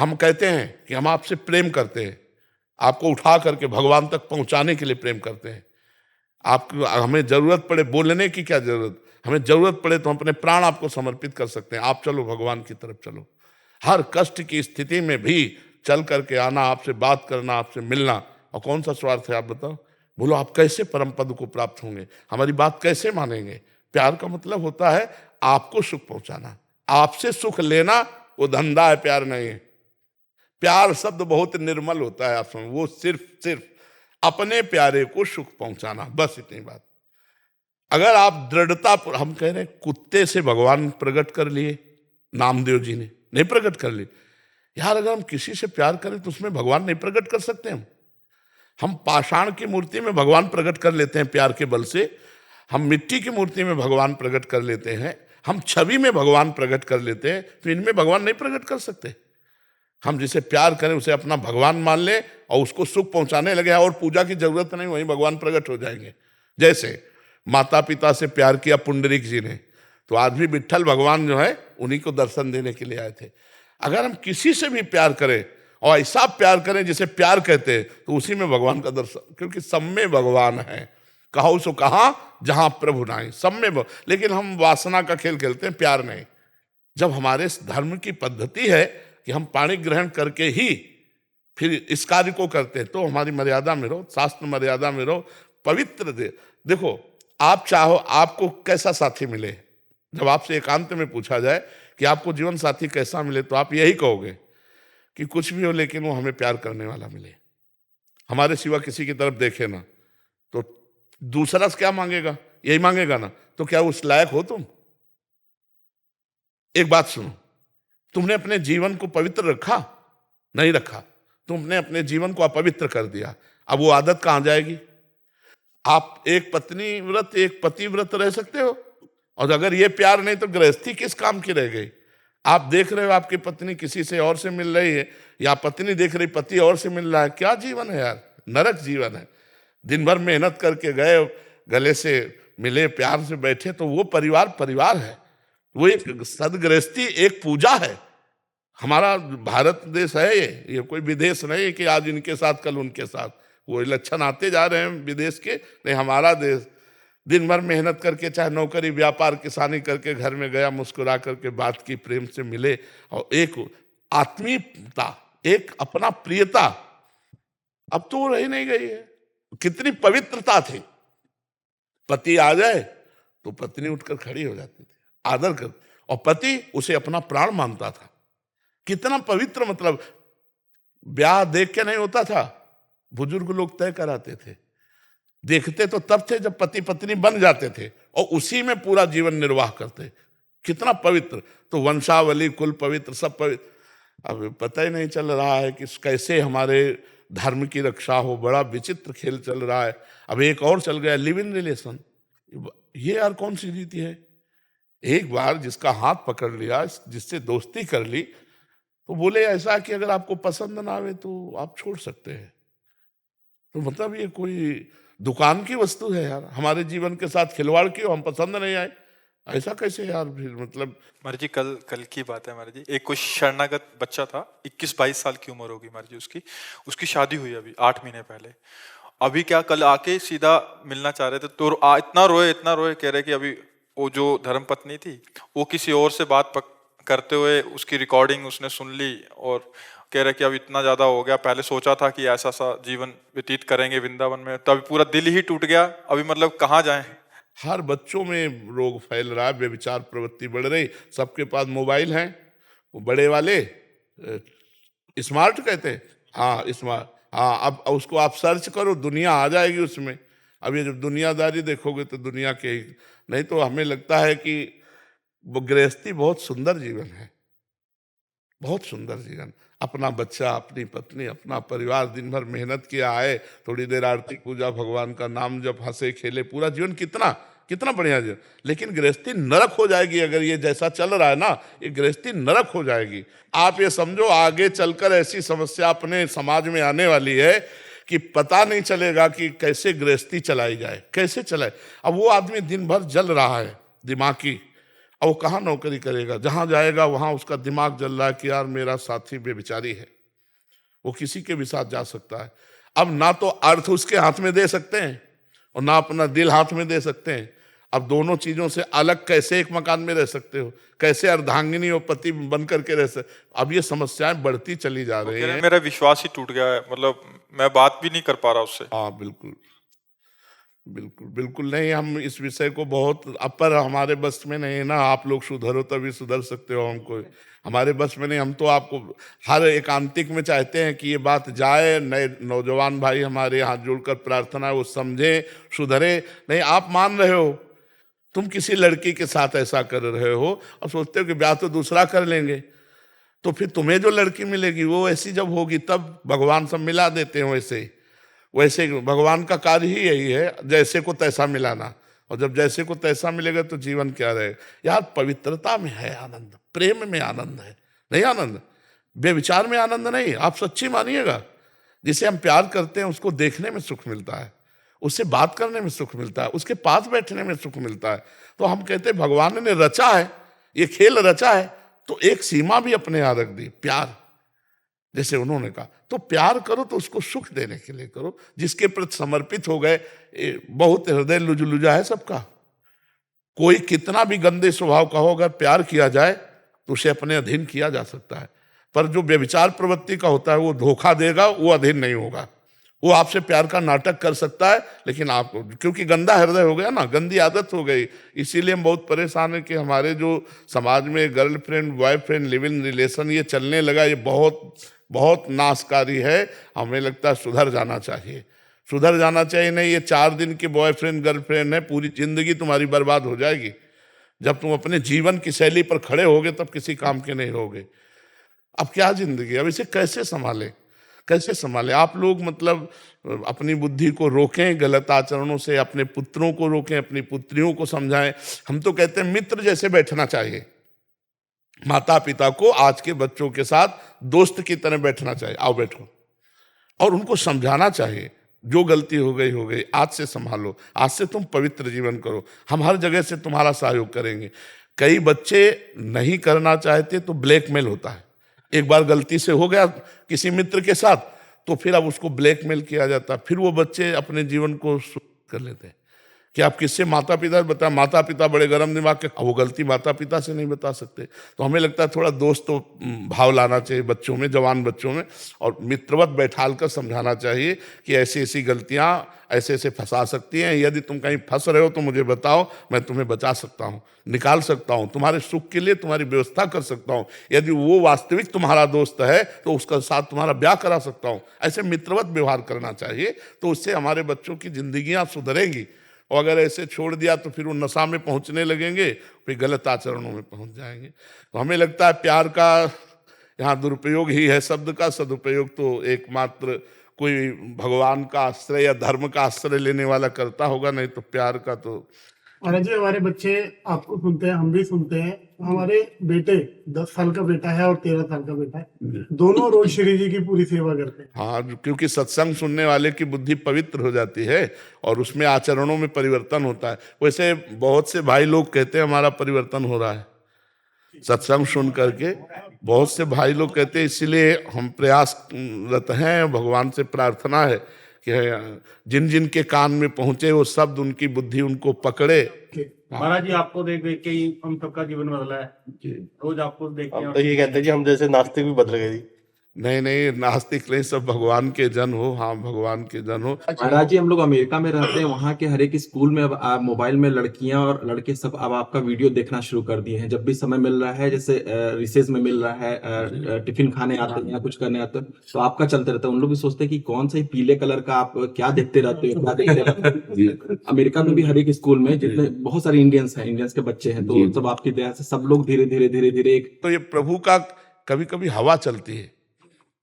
हम कहते हैं कि हम आपसे प्रेम करते हैं, आपको उठा करके भगवान तक पहुंचाने के लिए प्रेम करते हैं। आपको हमें ज़रूरत पड़े बोलने की क्या ज़रूरत, हमें ज़रूरत पड़े तो हम अपने प्राण आपको समर्पित कर सकते हैं। आप चलो भगवान की तरफ चलो। हर कष्ट की स्थिति में भी चल करके आना, आपसे बात करना, आपसे मिलना, और कौन सा स्वार्थ है आप बताओ? बोलो आप कैसे परम पद को प्राप्त होंगे, हमारी बात कैसे मानेंगे? प्यार का मतलब होता है आपको सुख पहुंचाना, आपसे सुख लेना, वो धंधा है, प्यार नहीं है। प्यार शब्द बहुत निर्मल होता है, आप समझ, वो सिर्फ सिर्फ अपने प्यारे को सुख पहुंचाना, बस इतनी बात। अगर आप दृढ़ता, हम कह रहे हैं कुत्ते से भगवान प्रकट कर लिए, नामदेव जी ने नहीं प्रकट कर लिए। यार अगर हम किसी से प्यार करें तो उसमें भगवान नहीं प्रकट कर सकते हम पाषाण की मूर्ति में भगवान प्रकट कर लेते हैं प्यार के बल से, हम मिट्टी की मूर्ति में भगवान प्रकट कर लेते हैं, हम छवि में भगवान प्रकट कर लेते हैं, तो इनमें भगवान नहीं प्रकट कर सकते। हम जिसे प्यार करें उसे अपना भगवान मान लें और उसको सुख पहुंचाने लगे, और पूजा की जरूरत नहीं, वहीं भगवान प्रकट हो जाएंगे। जैसे माता पिता से प्यार किया पुंडरीक जी ने, तो आज भी विट्ठल भगवान जो है उन्हीं को दर्शन देने के लिए आए थे। अगर हम किसी से भी प्यार करें और ऐसा प्यार करें जिसे प्यार कहते हैं, तो उसी में भगवान का दर्शन, क्योंकि सब में भगवान है। कहो सो कहा जहां प्रभु नाई, सब में लेकिन हम वासना का खेल खेलते हैं, प्यार नहीं। जब हमारे धर्म की पद्धति है कि हम पाणी ग्रहण करके ही फिर इस कार्य को करते हैं, तो हमारी मर्यादा में रहो, शास्त्र मर्यादा में रहो, पवित्र देखो आप चाहो आपको कैसा साथी मिले, जब आपसे एकांत में पूछा जाए कि आपको जीवन साथी कैसा मिले, तो आप यही कहोगे कि कुछ भी हो लेकिन वो हमें प्यार करने वाला मिले, हमारे सिवा किसी की तरफ देखे ना। तो दूसरा से क्या मांगेगा, यही मांगेगा ना, तो क्या उस लायक हो तुम? एक बात सुनो, तुमने अपने जीवन को पवित्र रखा? नहीं रखा, तुमने अपने जीवन को अपवित्र कर दिया। अब वो आदत कहां जाएगी? आप एक पत्नी व्रत एक पति व्रत रह सकते हो, और अगर ये प्यार नहीं तो गृहस्थी किस काम की रह गई? आप देख रहे हो आपकी पत्नी किसी से और से मिल रही है, या पत्नी देख रही पति और से मिल रहा है, क्या जीवन है यार, नरक जीवन है। दिन भर मेहनत करके गए, गले से मिले, प्यार से बैठे, तो वो परिवार परिवार है, वो एक सदगृहस्थी, एक पूजा है। हमारा भारत देश है, ये कोई विदेश नहीं है कि आज इनके साथ कल उनके साथ। वो लक्षण आते जा रहे हैं विदेश के, नहीं हमारा देश दिन भर मेहनत करके, चाहे नौकरी व्यापार किसानी करके, घर में गया, मुस्कुरा करके बात की, प्रेम से मिले, और एक आत्मीयता, एक अपना प्रियता, अब तो वो रही नहीं गई है। कितनी पवित्रता थी, पति आ जाए तो पत्नी उठकर खड़ी हो जाती थी, आदर कर, और पति उसे अपना प्राण मानता था। कितना पवित्र, मतलब ब्याह देख के नहीं होता था, बुजुर्ग लोग तय कराते थे, देखते तो तब थे जब पति पत्नी बन जाते थे, और उसी में पूरा जीवन निर्वाह करते। कितना पवित्र, तो वंशावली, कुल पवित्र, सब पवित्र। अब पता ही नहीं चल रहा है कि कैसे हमारे धर्म की रक्षा हो, बड़ा विचित्र खेल चल रहा है। अब एक और चल गया, लिव इन रिलेशन। ये यार कौन सी रीति है? एक बार जिसका हाथ पकड़ लिया, जिससे दोस्ती कर ली, तो बोले ऐसा कि अगर आपको पसंद ना आवे तो आप छोड़ सकते हैं। तो मतलब ये कोई दुकान की वस्तु है यार, हमारे जीवन के साथ खिलवाड़ की हो, हम पसंद नहीं आए, ऐसा कैसे यार? फिर मतलब महाराज जी कल कल की बात है महाराज जी, एक कोई शरणागत बच्चा था, 21-22 साल की उम्र होगी महाराज जी उसकी। उसकी शादी हुई अभी 8 महीने पहले। अभी क्या, कल आके सीधा मिलना चाह रहे थे, तो इतना रोए, कह रहे कि अभी वो जो धर्म पत्नी थी वो किसी और से बात करते हुए उसकी रिकॉर्डिंग उसने सुन ली, और कह रहे कि अब इतना ज्यादा हो गया, पहले सोचा था कि ऐसा सा जीवन व्यतीत करेंगे वृंदावन में, तो अभी पूरा दिल ही टूट गया, अभी मतलब कहाँ जाएं। हर बच्चों में रोग फैल रहा है, व्यभिचार प्रवृत्ति बढ़ रही, सबके पास मोबाइल हैं, वो बड़े वाले स्मार्ट कहते हैं, हाँ स्मार्ट, हाँ अब उसको आप सर्च करो, दुनिया आ जाएगी उसमें। अब ये जब दुनियादारी देखोगे तो दुनिया के नहीं, तो हमें लगता है कि वो गृहस्थी बहुत सुंदर जीवन है, बहुत सुंदर जीवन। अपना बच्चा, अपनी पत्नी, अपना परिवार, दिन भर मेहनत किया आए, थोड़ी देर आरती पूजा, भगवान का नाम जब, हंसे खेले, पूरा जीवन कितना कितना बढ़िया जीवन। लेकिन गृहस्थी नरक हो जाएगी अगर ये जैसा चल रहा है ना, ये गृहस्थी नरक हो जाएगी। आप ये समझो आगे चलकर ऐसी समस्या अपने समाज में आने वाली है कि पता नहीं चलेगा कि कैसे गृहस्थी चलाई जाए, कैसे चलाए। अब वो आदमी दिन भर जल रहा है दिमागी, और वो कहाँ नौकरी करेगा? जहाँ जाएगा वहाँ उसका दिमाग जल रहा है कि यार मेरा साथी बेविचारी है, वो किसी के भी साथ जा सकता है। अब ना तो अर्थ उसके हाथ में दे सकते हैं और ना अपना दिल हाथ में दे सकते हैं। अब दोनों चीजों से अलग कैसे एक मकान में रह सकते हो? कैसे अर्धांगिनी और पति बन करके रह सकते? अब ये समस्याएं बढ़ती चली जा रही हैं। मेरा विश्वास ही टूट गया है, मतलब मैं बात भी नहीं कर पा रहा उससे। हाँ बिल्कुल, बिल्कुल बिल्कुल नहीं, हम इस विषय को बहुत अपर हमारे बस में नहीं है ना। आप लोग सुधरो तभी सुधर सकते हो, हमको हमारे बस में नहीं। हम तो आपको हर एकांतिक में चाहते हैं कि ये बात जाए, नए नौजवान भाई हमारे हाथ जोड़कर प्रार्थना है वो समझे, सुधरे। नहीं, आप मान रहे हो, तुम किसी लड़की के साथ ऐसा कर रहे हो और सोचते हो कि ब्याह तो दूसरा कर लेंगे, तो फिर तुम्हें जो लड़की मिलेगी वो ऐसी जब होगी तब भगवान सब मिला देते हैं। वैसे वैसे भगवान का कार्य ही यही है, जैसे को तैसा मिलाना। और जब जैसे को तैसा मिलेगा तो जीवन क्या रहेगा? यार पवित्रता में है आनंद, प्रेम में आनंद है, नहीं आनंद बेविचार में आनंद नहीं। आप सच्ची मानिएगा, जिसे हम प्यार करते हैं उसको देखने में सुख मिलता है, उससे बात करने में सुख मिलता है, उसके पास बैठने में सुख मिलता है। तो हम कहते हैं भगवान ने रचा है, ये खेल रचा है तो एक सीमा भी अपने यहाँ रख दी, प्यार। जैसे उन्होंने कहा तो प्यार करो तो उसको सुख देने के लिए करो, जिसके प्रति समर्पित हो गए। बहुत हृदय लुजा है सबका, कोई कितना भी गंदे स्वभाव का हो, अगर प्यार किया जाए तो उसे अपने अधीन किया जा सकता है। पर जो व्यभिचार प्रवृत्ति का होता है वो धोखा देगा, वो अधीन नहीं होगा। वो आपसे प्यार का नाटक कर सकता है, लेकिन आपको क्योंकि गंदा हृदय हो गया ना, गंदी आदत हो गई, इसीलिए हम बहुत परेशान हैं कि हमारे जो समाज में girlfriend boyfriend live in relation ये चलने लगा, ये बहुत बहुत नाशकारी है। हमें लगता है सुधर जाना चाहिए, सुधर जाना चाहिए। नहीं, ये 4 दिन के बॉयफ्रेंड गर्लफ्रेंड है, पूरी जिंदगी तुम्हारी बर्बाद हो जाएगी। जब तुम अपने जीवन की शैली पर खड़े होगे तब किसी काम के नहीं रहोगे। अब क्या जिंदगी, अब इसे कैसे संभाले, कैसे संभाले? आप लोग मतलब अपनी बुद्धि को रोकें गलत आचरणों से, अपने पुत्रों को रोकें, अपनी पुत्रियों को समझाएं। हम तो कहते हैं मित्र जैसे बैठना चाहिए, माता पिता को आज के बच्चों के साथ दोस्त की तरह बैठना चाहिए, आओ बैठो, और उनको समझाना चाहिए जो गलती हो गई, आज से संभालो, आज से तुम पवित्र जीवन करो, हम हर जगह से तुम्हारा सहयोग करेंगे। कई बच्चे नहीं करना चाहते तो ब्लैकमेल होता है। एक बार गलती से हो गया किसी मित्र के साथ तो फिर अब उसको ब्लैकमेल किया जाता है, फिर वो बच्चे अपने जीवन को कर लेते हैं कि आप किससे माता पिता बता, माता पिता बड़े गर्म दिमाग के, अब वो गलती माता पिता से नहीं बता सकते। तो हमें लगता है थोड़ा दोस्त तो भाव लाना चाहिए बच्चों में, जवान बच्चों में, और मित्रवत बैठाल कर समझाना चाहिए कि ऐसी ऐसी गलतियां ऐसे ऐसे फंसा सकती हैं, यदि तुम कहीं फंस रहे हो तो मुझे बताओ, मैं तुम्हें बचा सकता हूँ, निकाल सकता हूँ, तुम्हारे सुख के लिए तुम्हारी व्यवस्था कर सकता हूँ। यदि वो वास्तविक तुम्हारा दोस्त है तो उसका साथ तुम्हारा ब्याह करा सकता हूँ। ऐसे मित्रवत व्यवहार करना चाहिए, तो उससे हमारे बच्चों की जिंदगियां सुधरेगी। और अगर ऐसे छोड़ दिया तो फिर वो नशा में पहुंचने लगेंगे, फिर गलत आचरणों में पहुंच जाएंगे। तो हमें लगता है प्यार का यहाँ दुरुपयोग ही है शब्द का, सदुपयोग तो एकमात्र कोई भगवान का आश्रय या धर्म का आश्रय लेने वाला करता होगा, नहीं तो प्यार का तो। महाराज जी, हमारे बच्चे आपको सुनते हैं, हम भी सुनते हैं। हमारे बेटे 10 साल का बेटा है और 13 साल का बेटा है, दोनों रोज श्री जी की पूरी सेवा करते हैं। हाँ, क्योंकि सत्संग सुनने वाले की बुद्धि पवित्र हो जाती है और उसमें आचरणों में परिवर्तन होता है। वैसे बहुत से भाई लोग कहते हैं हमारा परिवर्तन हो रहा है सत्संग सुन करके, बहुत से भाई लोग कहते हैं, इसलिए हम प्रयासरत हैं, भगवान से प्रार्थना है कि जिन जिन के कान में पहुंचे वो शब्द उनकी बुद्धि उनको पकड़े। महाराज जी, आपको देख देख के ही हम सबका जीवन बदला है। रोज आपको देख के हम तो ये कहते हैं जी, हम जैसे नास्तिक भी बदल गए जी। नहीं नहीं, नास्तिक नहीं, सब भगवान के जन हो। हाँ, भगवान के जन हो। महाराज जी, हम लोग अमेरिका में रहते हैं, वहाँ के हर एक स्कूल में अब मोबाइल में लड़कियां और लड़के सब अब आपका वीडियो देखना शुरू कर दिए हैं। जब भी समय मिल रहा है, जैसे रिसेस में मिल रहा है, टिफिन खाने आते हैं या कुछ करने आते हैं, तो आपका चलते रहता है। उन लोग भी सोचते हैं कि कौन सा पीले कलर का आप क्या देखते रहते हो, क्या देखते रहते हो। अमेरिका में भी हर एक स्कूल में जितने बहुत सारे इंडियंस हैं, इंडियंस के बच्चे हैं, तो सब आपकी दया से सब लोग धीरे धीरे धीरे धीरे एक, तो ये प्रभु का कभी कभी हवा चलती है।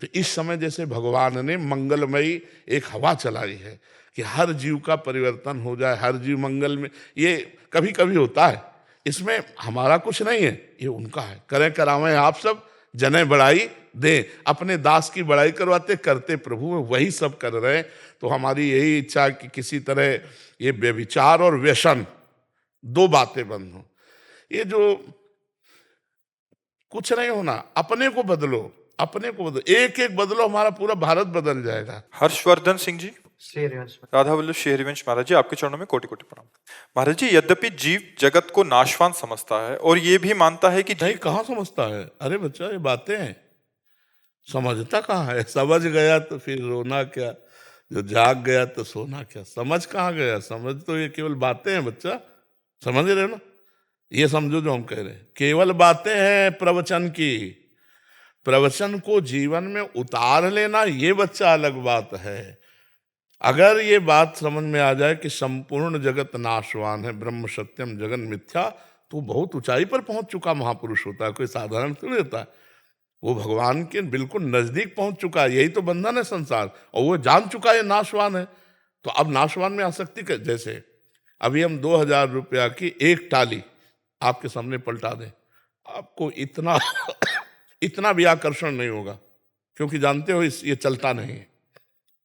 तो इस समय जैसे भगवान ने मंगलमयी एक हवा चलाई है कि हर जीव का परिवर्तन हो जाए, हर जीव मंगल में, ये कभी कभी होता है। इसमें हमारा कुछ नहीं है, ये उनका है। करें करावें आप सब, जने बड़ाई दें, अपने दास की बड़ाई करवाते करते प्रभु में वही सब कर रहे हैं। तो हमारी यही इच्छा है कि किसी तरह ये व्यभिचार और व्यसन 2 बातें बंद हो। ये जो कुछ नहीं होना, अपने को बदलो, अपने को बदलो, एक एक बदलो, हमारा पूरा भारत बदल जाएगा। हर्षवर्धन सिंह जी, श्री हरिवंश। राधा वल्लभ श्री हरिवंश महाराज जी, आपके चरणों में कोटि कोटि प्रणाम। महाराज जी, यद्यपि जीव जगत को नाशवान समझता है और ये भी मानता है कि नहीं, कहाँ समझता है? अरे बच्चा, ये बातें हैं, समझता कहाँ है? समझ गया तो फिर रोना क्या, जो जाग गया तो सोना क्या। समझ कहाँ गया? समझ तो ये केवल बातें हैं बच्चा, समझ रहे हो ना? ये समझो जो हम कह रहे हैं, केवल बातें हैं प्रवचन की। प्रवचन को जीवन में उतार लेना, ये बच्चा अलग बात है। अगर ये बात समझ में आ जाए कि संपूर्ण जगत नाशवान है, ब्रह्म सत्यम जगन मिथ्या, तो बहुत ऊंचाई पर पहुंच चुका महापुरुष होता है, कोई साधारण थोड़ी होता है। वो भगवान के बिल्कुल नजदीक पहुंच चुका है। यही तो बंधन है संसार, और वो जान चुका है नाशवान है। तो अब नाशवान में आसक्ति के, जैसे अभी हम 2000 रुपया की एक टाली आपके सामने पलटा दें, आपको इतना इतना भी आकर्षण नहीं होगा, क्योंकि जानते हो ये चलता नहीं है।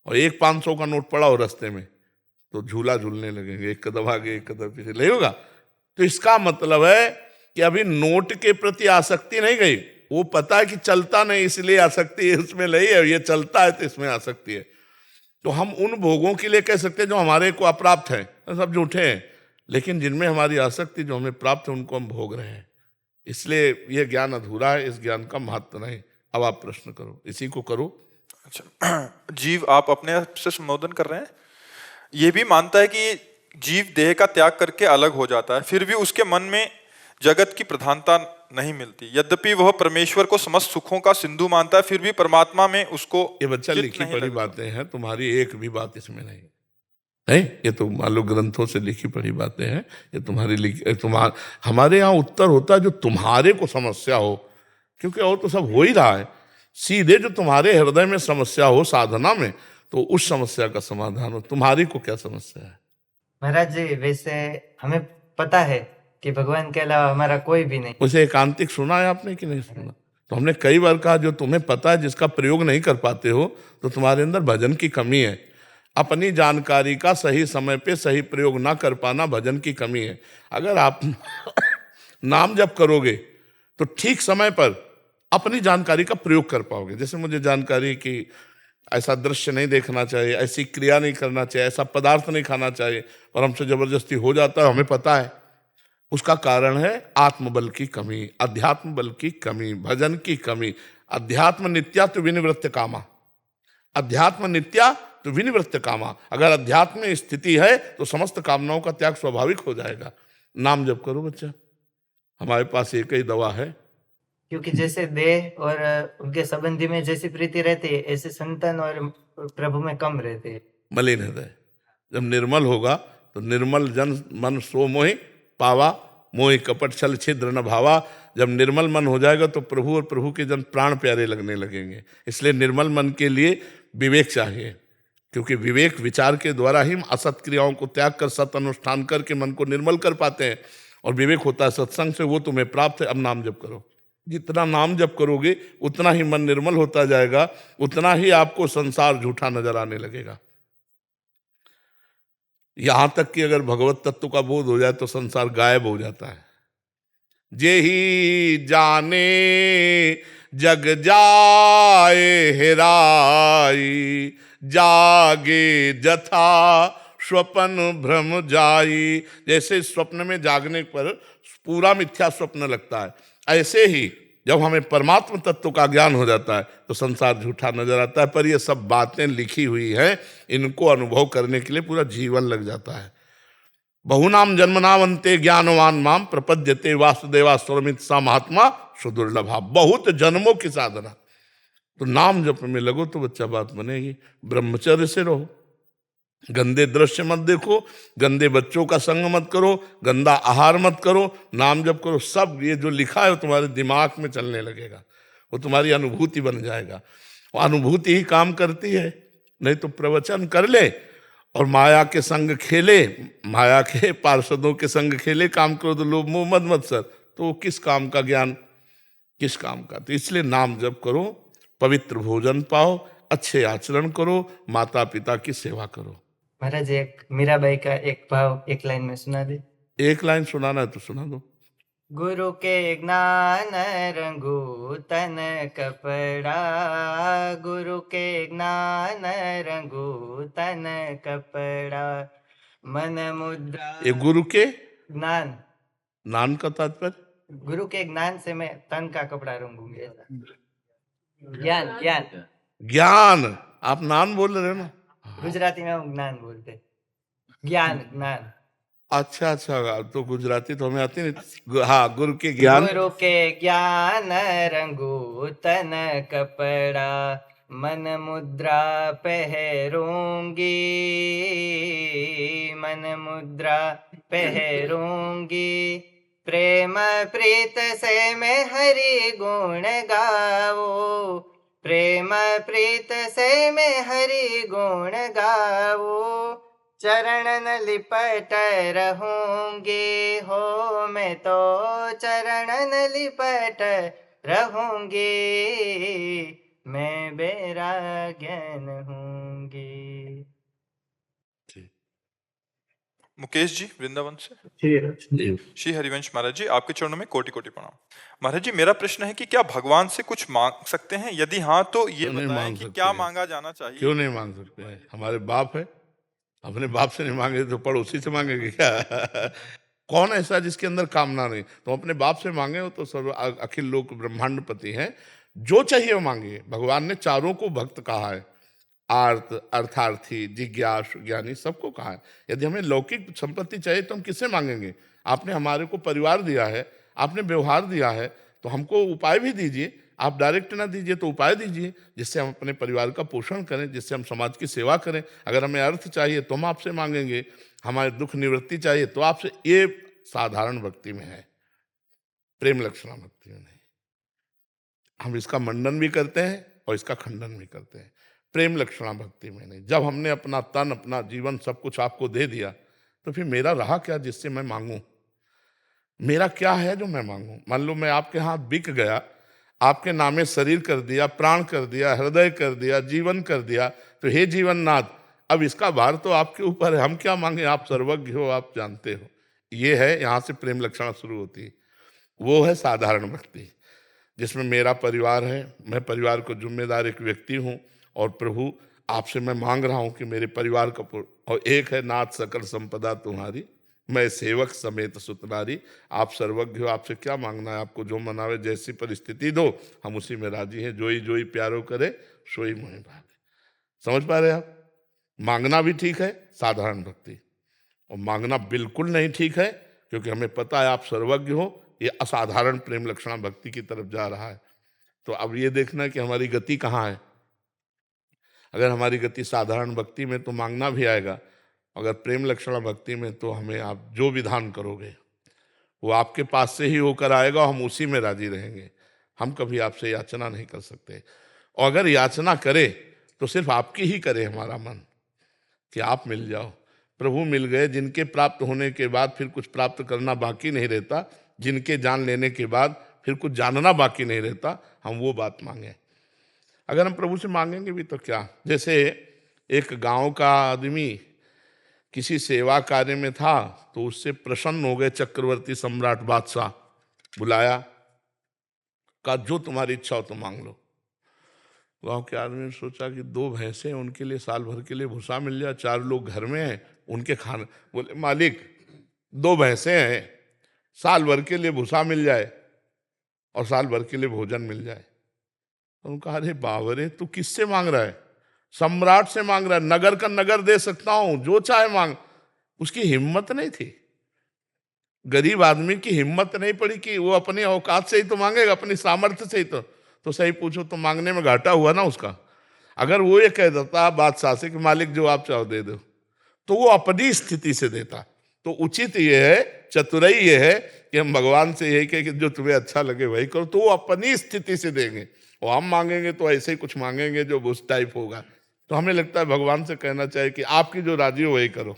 और एक 500 का नोट पड़ा हो रास्ते में, तो झूला झूलने लगेंगे, एक कदम आगे एक कदम पीछे, नहीं होगा। तो इसका मतलब है कि अभी नोट के प्रति आसक्ति नहीं गई, वो पता है कि चलता नहीं, इसलिए आसक्ति है उसमें नहीं है, ये चलता है तो इसमें आसक्ति है। तो हम उन भोगों के लिए कह सकते हैं जो हमारे को अप्राप्त हैं, सब झूठे हैं, लेकिन जिनमें हमारी आसक्ति जो हमें प्राप्त है उनको हम भोग रहे हैं। इसलिए यह ज्ञान अधूरा है, इस ज्ञान का महत्व नहीं। अब आप प्रश्न करो, इसी को करो। अच्छा, जीव आप अपने आप से संबोधन कर रहे हैं, ये भी मानता है कि जीव देह का त्याग करके अलग हो जाता है, फिर भी उसके मन में जगत की प्रधानता नहीं मिलती। यद्यपि वह परमेश्वर को समस्त सुखों का सिंधु मानता है, फिर भी परमात्मा में उसको ये बच्चा चित्त लिखी नहीं पढ़ी लगता। बातें हैं, तुम्हारी एक भी बात इसमें नहीं नहीं, ये तो मान लो ग्रंथों से लिखी पढ़ी बातें हैं। ये हमारे यहाँ उत्तर होता है जो तुम्हारे को समस्या हो, क्योंकि और तो सब हो ही रहा है। सीधे जो तुम्हारे हृदय में समस्या हो साधना में, तो उस समस्या का समाधान हो। तुम्हारी को क्या समस्या है? महाराज जी, वैसे हमें पता है कि भगवान के अलावा हमारा कोई भी नहीं। उसे एकांतिक सुना है आपने कि नहीं सुना? तो हमने कई बार कहा, जो तुम्हें पता है जिसका प्रयोग नहीं कर पाते हो, तो तुम्हारे अंदर भजन की कमी है। अपनी जानकारी का सही समय पे सही प्रयोग ना कर पाना भजन की कमी है। अगर आप नाम जप करोगे तो ठीक समय पर अपनी जानकारी का प्रयोग कर पाओगे। जैसे मुझे जानकारी कि ऐसा दृश्य नहीं देखना चाहिए, ऐसी क्रिया नहीं करना चाहिए, ऐसा पदार्थ नहीं खाना चाहिए, और हमसे जबरदस्ती हो जाता है, हमें पता है। उसका कारण है आत्मबल की कमी, अध्यात्म बल की कमी, भजन की कमी। अध्यात्म नित्या तो विनिवृत्त कामा, अध्यात्म नित्या तो विनिवृत्त कामा। अगर अध्यात्म में स्थिति है तो समस्त कामनाओं का त्याग स्वाभाविक हो जाएगा। नाम जप करो बच्चा, हमारे पास एक ही दवा है। क्योंकि जैसे देह और उनके संबंधी में जैसी प्रीति रहती है, ऐसे संतान और प्रभु में कम रहती है। मलिन हृदय जब निर्मल होगा तो निर्मल जन मन सो मोहि पावा, मोहि कपट छल छिद्र न भावा। जब निर्मल मन हो जाएगा तो प्रभु और प्रभु के जन प्राण प्यारे लगने लगेंगे। इसलिए निर्मल मन के लिए विवेक चाहिए, क्योंकि विवेक विचार के द्वारा ही असत क्रियाओं को त्याग कर सत अनुष्ठान करके मन को निर्मल कर पाते हैं। और विवेक होता है सत्संग से, वो तुम्हें प्राप्त है। अब नाम जप करो, जितना नाम जप करोगे उतना ही मन निर्मल होता जाएगा, उतना ही आपको संसार झूठा नजर आने लगेगा। यहां तक कि अगर भगवत तत्व का बोध हो जाए तो संसार गायब हो जाता है। जे ही जाने जग जाए हेराई, जागे जथा स्वप्न भ्रम जाई। जैसे स्वप्न में जागने पर पूरा मिथ्या स्वप्न लगता है, ऐसे ही जब हमें परमात्म तत्व का ज्ञान हो जाता है तो संसार झूठा नजर आता है। पर ये सब बातें लिखी हुई हैं, इनको अनुभव करने के लिए पूरा जीवन लग जाता है। बहुनाम जन्मनावंते ज्ञानवान माम प्रपद्यते वासुदेवा स्वरमित सा महात्मा सुदुर्लभा। बहुत जन्मों की साधना, तो नाम जप में लगो तो बच्चा बात बनेगी। ब्रह्मचर्य से रहो, गंदे दृश्य मत देखो, गंदे बच्चों का संग मत करो, गंदा आहार मत करो, नाम जप करो। सब ये जो लिखा है वो तुम्हारे दिमाग में चलने लगेगा, वो तुम्हारी अनुभूति बन जाएगा। वो अनुभूति ही काम करती है। नहीं तो प्रवचन कर ले और माया के संग खेले, माया के पार्षदों के संग खेले, काम करो तो लोभ मोह मद मत्सर, तो किस काम का ज्ञान, किस काम का। तो इसलिए नाम जप करो, पवित्र भोजन पाओ, अच्छे आचरण करो, माता पिता की सेवा करो। महाराज, एक मीराबाई का एक भाव एक लाइन में सुना दे। एक लाइन सुनाना है तो सुना दो। गुरु के ज्ञान रंगू तन कपड़ा, गुरु के ज्ञान रंगू तन कपड़ा, मन मुद्रा ये गुरु के ज्ञान, नाम का तात्पर्य? गुरु के ज्ञान से मैं तन का कपड़ा रंगूंगी। ज्ञान ज्ञान ज्ञान, आप नाम बोल रहे हो ना? गुजराती में हम ज्ञान बोलते, ज्ञान ज्ञान। अच्छा अच्छा, तो गुजराती तो हमें आती नहीं। हाँ, गुरु के ज्ञान, गुरु के ज्ञान रंगू तन कपड़ा, मन मुद्रा पहरूंगी, मन मुद्रा पहरूंगी, प्रेम प्रीत से मैं हरि गुण गाओ, प्रेम प्रीत से मैं हरि गुण गाओ, चरण न लिपट रहूंगी हो, मैं तो चरण न लिपट रहूंगी, मैं बैराग्यन हूंगी। मुकेश जी वृंदावन से। श्री हरिवंश महाराज जी, आपके चरणों में कोटि कोटि प्रणाम। महाराज जी, मेरा प्रश्न है कि क्या भगवान से कुछ मांग सकते हैं? यदि हाँ तो ये क्यों नहीं बताएं मांग कि सकते क्या हैं? मांगा जाना चाहिए। क्यों नहीं मांग सकते हैं? हमारे बाप है, अपने बाप से नहीं मांगे तो पड़ोसी से मांगेंगे क्या? कौन ऐसा जिसके अंदर कामना नहीं? तो अपने बाप से मांगे हो तो सर्व अखिल लोक ब्रह्मांडपति हैं, जो चाहिए वो मांगिए। भगवान ने चारों को भक्त कहा है, आर्त, अर्थार्थी, जिज्ञासु, ज्ञानी, सबको कहा है। यदि हमें लौकिक संपत्ति चाहिए तो हम किससे मांगेंगे? आपने हमारे को परिवार दिया है, आपने व्यवहार दिया है, तो हमको उपाय भी दीजिए। आप डायरेक्ट ना दीजिए तो उपाय दीजिए, जिससे हम अपने परिवार का पोषण करें, जिससे हम समाज की सेवा करें। अगर हमें अर्थ चाहिए तो हम आपसे मांगेंगे, हमारे दुख निवृत्ति चाहिए तो आपसे। ये साधारण भक्ति में है, प्रेम लक्षणा भक्ति में नहीं। हम इसका मंडन भी करते हैं और इसका खंडन भी करते हैं, प्रेम लक्षणा भक्ति में नहीं। जब हमने अपना तन, अपना जीवन, सब कुछ आपको दे दिया, तो फिर मेरा रहा क्या जिससे मैं मांगूं? मेरा क्या है जो मैं मांगूं? मान लो मैं आपके हाथ बिक गया, आपके नामे शरीर कर दिया, प्राण कर दिया, हृदय कर दिया, जीवन कर दिया, तो हे जीवननाथ, अब इसका भार तो आपके ऊपर है, हम क्या मांगे? आप सर्वज्ञ हो, आप जानते हो। ये है, यहाँ से प्रेम लक्षणा शुरू होती है। वो है साधारण भक्ति, जिसमें मेरा परिवार है, मैं परिवार को जिम्मेदार एक व्यक्ति हूँ, और प्रभु आपसे मैं मांग रहा हूँ कि मेरे परिवार का और एक है नाथ सकल संपदा तुम्हारी, मैं सेवक समेत सुतनारी। आप सर्वज्ञ हो, आपसे क्या मांगना है? आपको जो मनावे, जैसी परिस्थिति दो, हम उसी में राजी हैं। जोई जोई प्यारो करे, सोई मोहि भागे। समझ पा रहे आप? मांगना भी ठीक है, साधारण भक्ति, और मांगना बिल्कुल नहीं ठीक है, क्योंकि हमें पता है आप सर्वज्ञ हो। ये असाधारण प्रेम लक्षणा भक्ति की तरफ जा रहा है। तो अब ये देखना कि हमारी गति कहाँ है। अगर हमारी गति साधारण भक्ति में तो मांगना भी आएगा, अगर प्रेम लक्षणा भक्ति में तो हमें आप जो विधान करोगे वो आपके पास से ही होकर आएगा, हम उसी में राजी रहेंगे। हम कभी आपसे याचना नहीं कर सकते, और अगर याचना करे तो सिर्फ आपकी ही करे हमारा मन, कि आप मिल जाओ। प्रभु मिल गए, जिनके प्राप्त होने के बाद फिर कुछ प्राप्त करना बाकी नहीं रहता, जिनके जान लेने के बाद फिर कुछ जानना बाकी नहीं रहता, हम वो बात मांगे। अगर हम प्रभु से मांगेंगे भी तो क्या, जैसे एक गांव का आदमी किसी सेवा कार्य में था, तो उससे प्रसन्न हो गए चक्रवर्ती सम्राट बादशाह, बुलाया, कहा जो तुम्हारी इच्छा हो तो मांग लो। गांव के आदमी ने सोचा कि 2 भैंसे हैं, उनके लिए साल भर के लिए भूसा मिल जाए, 4 लोग घर में हैं, उनके खाने। बोले मालिक 2 भैंसे हैं, साल भर के लिए भूसा मिल जाए और साल भर के लिए भोजन मिल जाए। तो उन्होंने कहा अरे बाबरे, तू किससे मांग रहा है? सम्राट से मांग रहा है, नगर का नगर दे सकता हूं, जो चाहे मांग। उसकी हिम्मत नहीं थी, गरीब आदमी की हिम्मत नहीं पड़ी कि वो अपनी औकात से ही तो मांगेगा, अपनी सामर्थ्य से ही तो सही पूछो तो मांगने में घाटा हुआ ना उसका। अगर वो ये कह देता बादशाह से कि मालिक जो आप चाहो दे दो, तो वो अपनी स्थिति से देता। तो उचित ये है, चतुराई ये है कि हम भगवान से यही कहें कि जो तुम्हें अच्छा लगे वही करो, तो वो अपनी स्थिति से देंगे। और हम मांगेंगे तो ऐसे ही कुछ मांगेंगे जो उस टाइप होगा। तो हमें लगता है भगवान से कहना चाहिए कि आपकी जो राजी हो वही करो,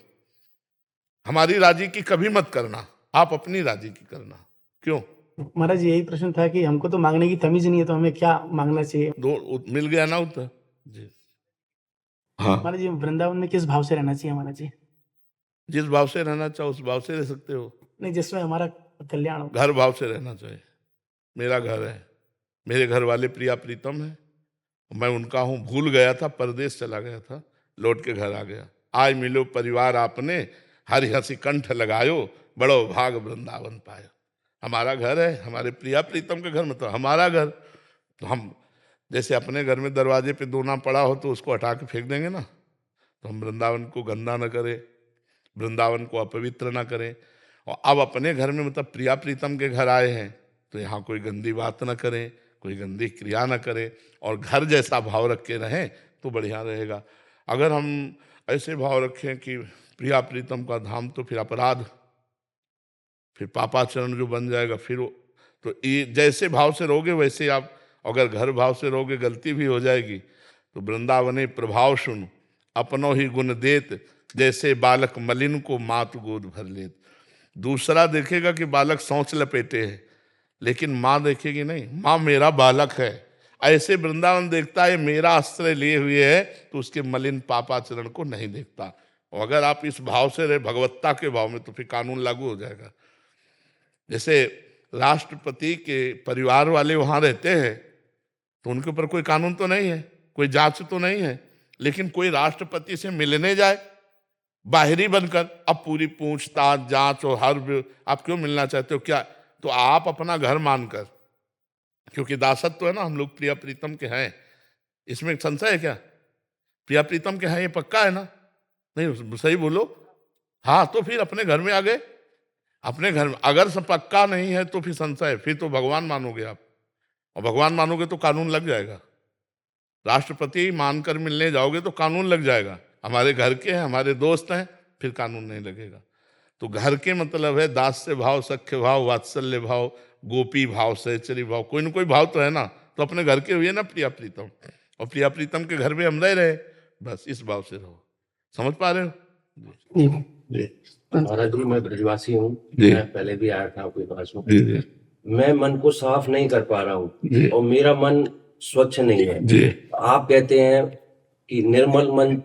हमारी राजी की कभी मत करना, आप अपनी राजी की करना। क्यों? महाराज यही प्रश्न था कि हमको तो मांगने की तमीज नहीं है, तो हमें क्या मांगना चाहिए? मिल गया ना उत्तर जी। हाँ, महाराज जी वृंदावन में किस भाव से रहना चाहिए महाराज जी? जिस भाव से रहना चाहो उस भाव से रह सकते हो। नहीं, जिसमें हमारा कल्याण हो। घर भाव से रहना चाहिए। मेरा घर है, मेरे घर वाले प्रिया प्रीतम है, मैं उनका हूँ। भूल गया था, परदेश चला गया था, लौट के घर आ गया। आज मिलो परिवार आपने, हरि हंसी कंठ लगायो, बड़ो भाग वृंदावन पायो। हमारा घर है, हमारे प्रिया प्रीतम के घर में तो हमारा घर। तो हम जैसे अपने घर में दरवाजे पे दोना पड़ा हो तो उसको हटा के फेंक देंगे ना, तो हम वृंदावन को गंदा न करें, वृंदावन को अपवित्र ना करें। और अब अपने घर में मतलब प्रिया प्रीतम के घर आए हैं तो यहाँ कोई गंदी बात न करें, कोई गंदी क्रिया न करें, और घर जैसा भाव रख के रहें तो बढ़िया रहेगा। अगर हम ऐसे भाव रखें कि प्रिया प्रीतम का धाम, तो फिर अपराध, फिर पापाचरण जो बन जाएगा। फिर तो ये जैसे भाव से रहोगे वैसे आप, अगर घर भाव से रहोगे गलती भी हो जाएगी। तो वृंदावने प्रभाव सुन, अपनो ही गुण देत, जैसे बालक मलिन को मात गोद भर लेत। दूसरा देखेगा कि बालक सोच लपेटे है, लेकिन माँ देखेगी नहीं, माँ मेरा बालक है। ऐसे वृंदावन देखता है मेरा आश्रय लिए हुए है, तो उसके मलिन पापाचरण को नहीं देखता। और अगर आप इस भाव से रहे, भगवत्ता के भाव में, तो फिर कानून लागू हो जाएगा। जैसे राष्ट्रपति के परिवार वाले वहाँ रहते हैं तो उनके ऊपर कोई कानून तो नहीं है, कोई जांच तो नहीं है, लेकिन कोई राष्ट्रपति से मिलने जाए बाहरी बनकर, अब पूरी पूछताछ जांच और हर, आप क्यों मिलना चाहते हो क्या? तो आप अपना घर मानकर, क्योंकि दासत्व तो है ना, हम लोग प्रिया प्रीतम के हैं, इसमें संशय है क्या? प्रिया प्रीतम के हैं ये पक्का है ना? नहीं, सही बोलो। हाँ, तो फिर अपने घर में आ गए। अपने घर में अगर सब पक्का नहीं है तो फिर संशय है, फिर तो भगवान मानोगे आप, और भगवान मानोगे तो कानून लग जाएगा। राष्ट्रपति मानकर मिलने जाओगे तो कानून लग जाएगा। हमारे घर के हैं, हमारे दोस्त हैं, फिर कानून नहीं लगेगा। तो घर के मतलब है दास्य भाव, सख्य भाव, वात्सल्य भाव, गोपी भाव, सहचरी भाव, कोई ना कोई भाव तो है ना। तो अपने घर के हुए ना प्रिया प्रीतम, और प्रिया प्रीतम के घर में हम रह रहे, बस इस भाव से रहो। समझ पा रहे हो? महाराज जी, मैं ब्रजवासी हूँ, जी। मैं पहले भी आया था आपके पास में। जी जी मैं मन को साफ नहीं कर पा रहा जी। हूँ और मेरा मन स्वच्छ नहीं है जी। आप कहते हैं कि निर्मल मन।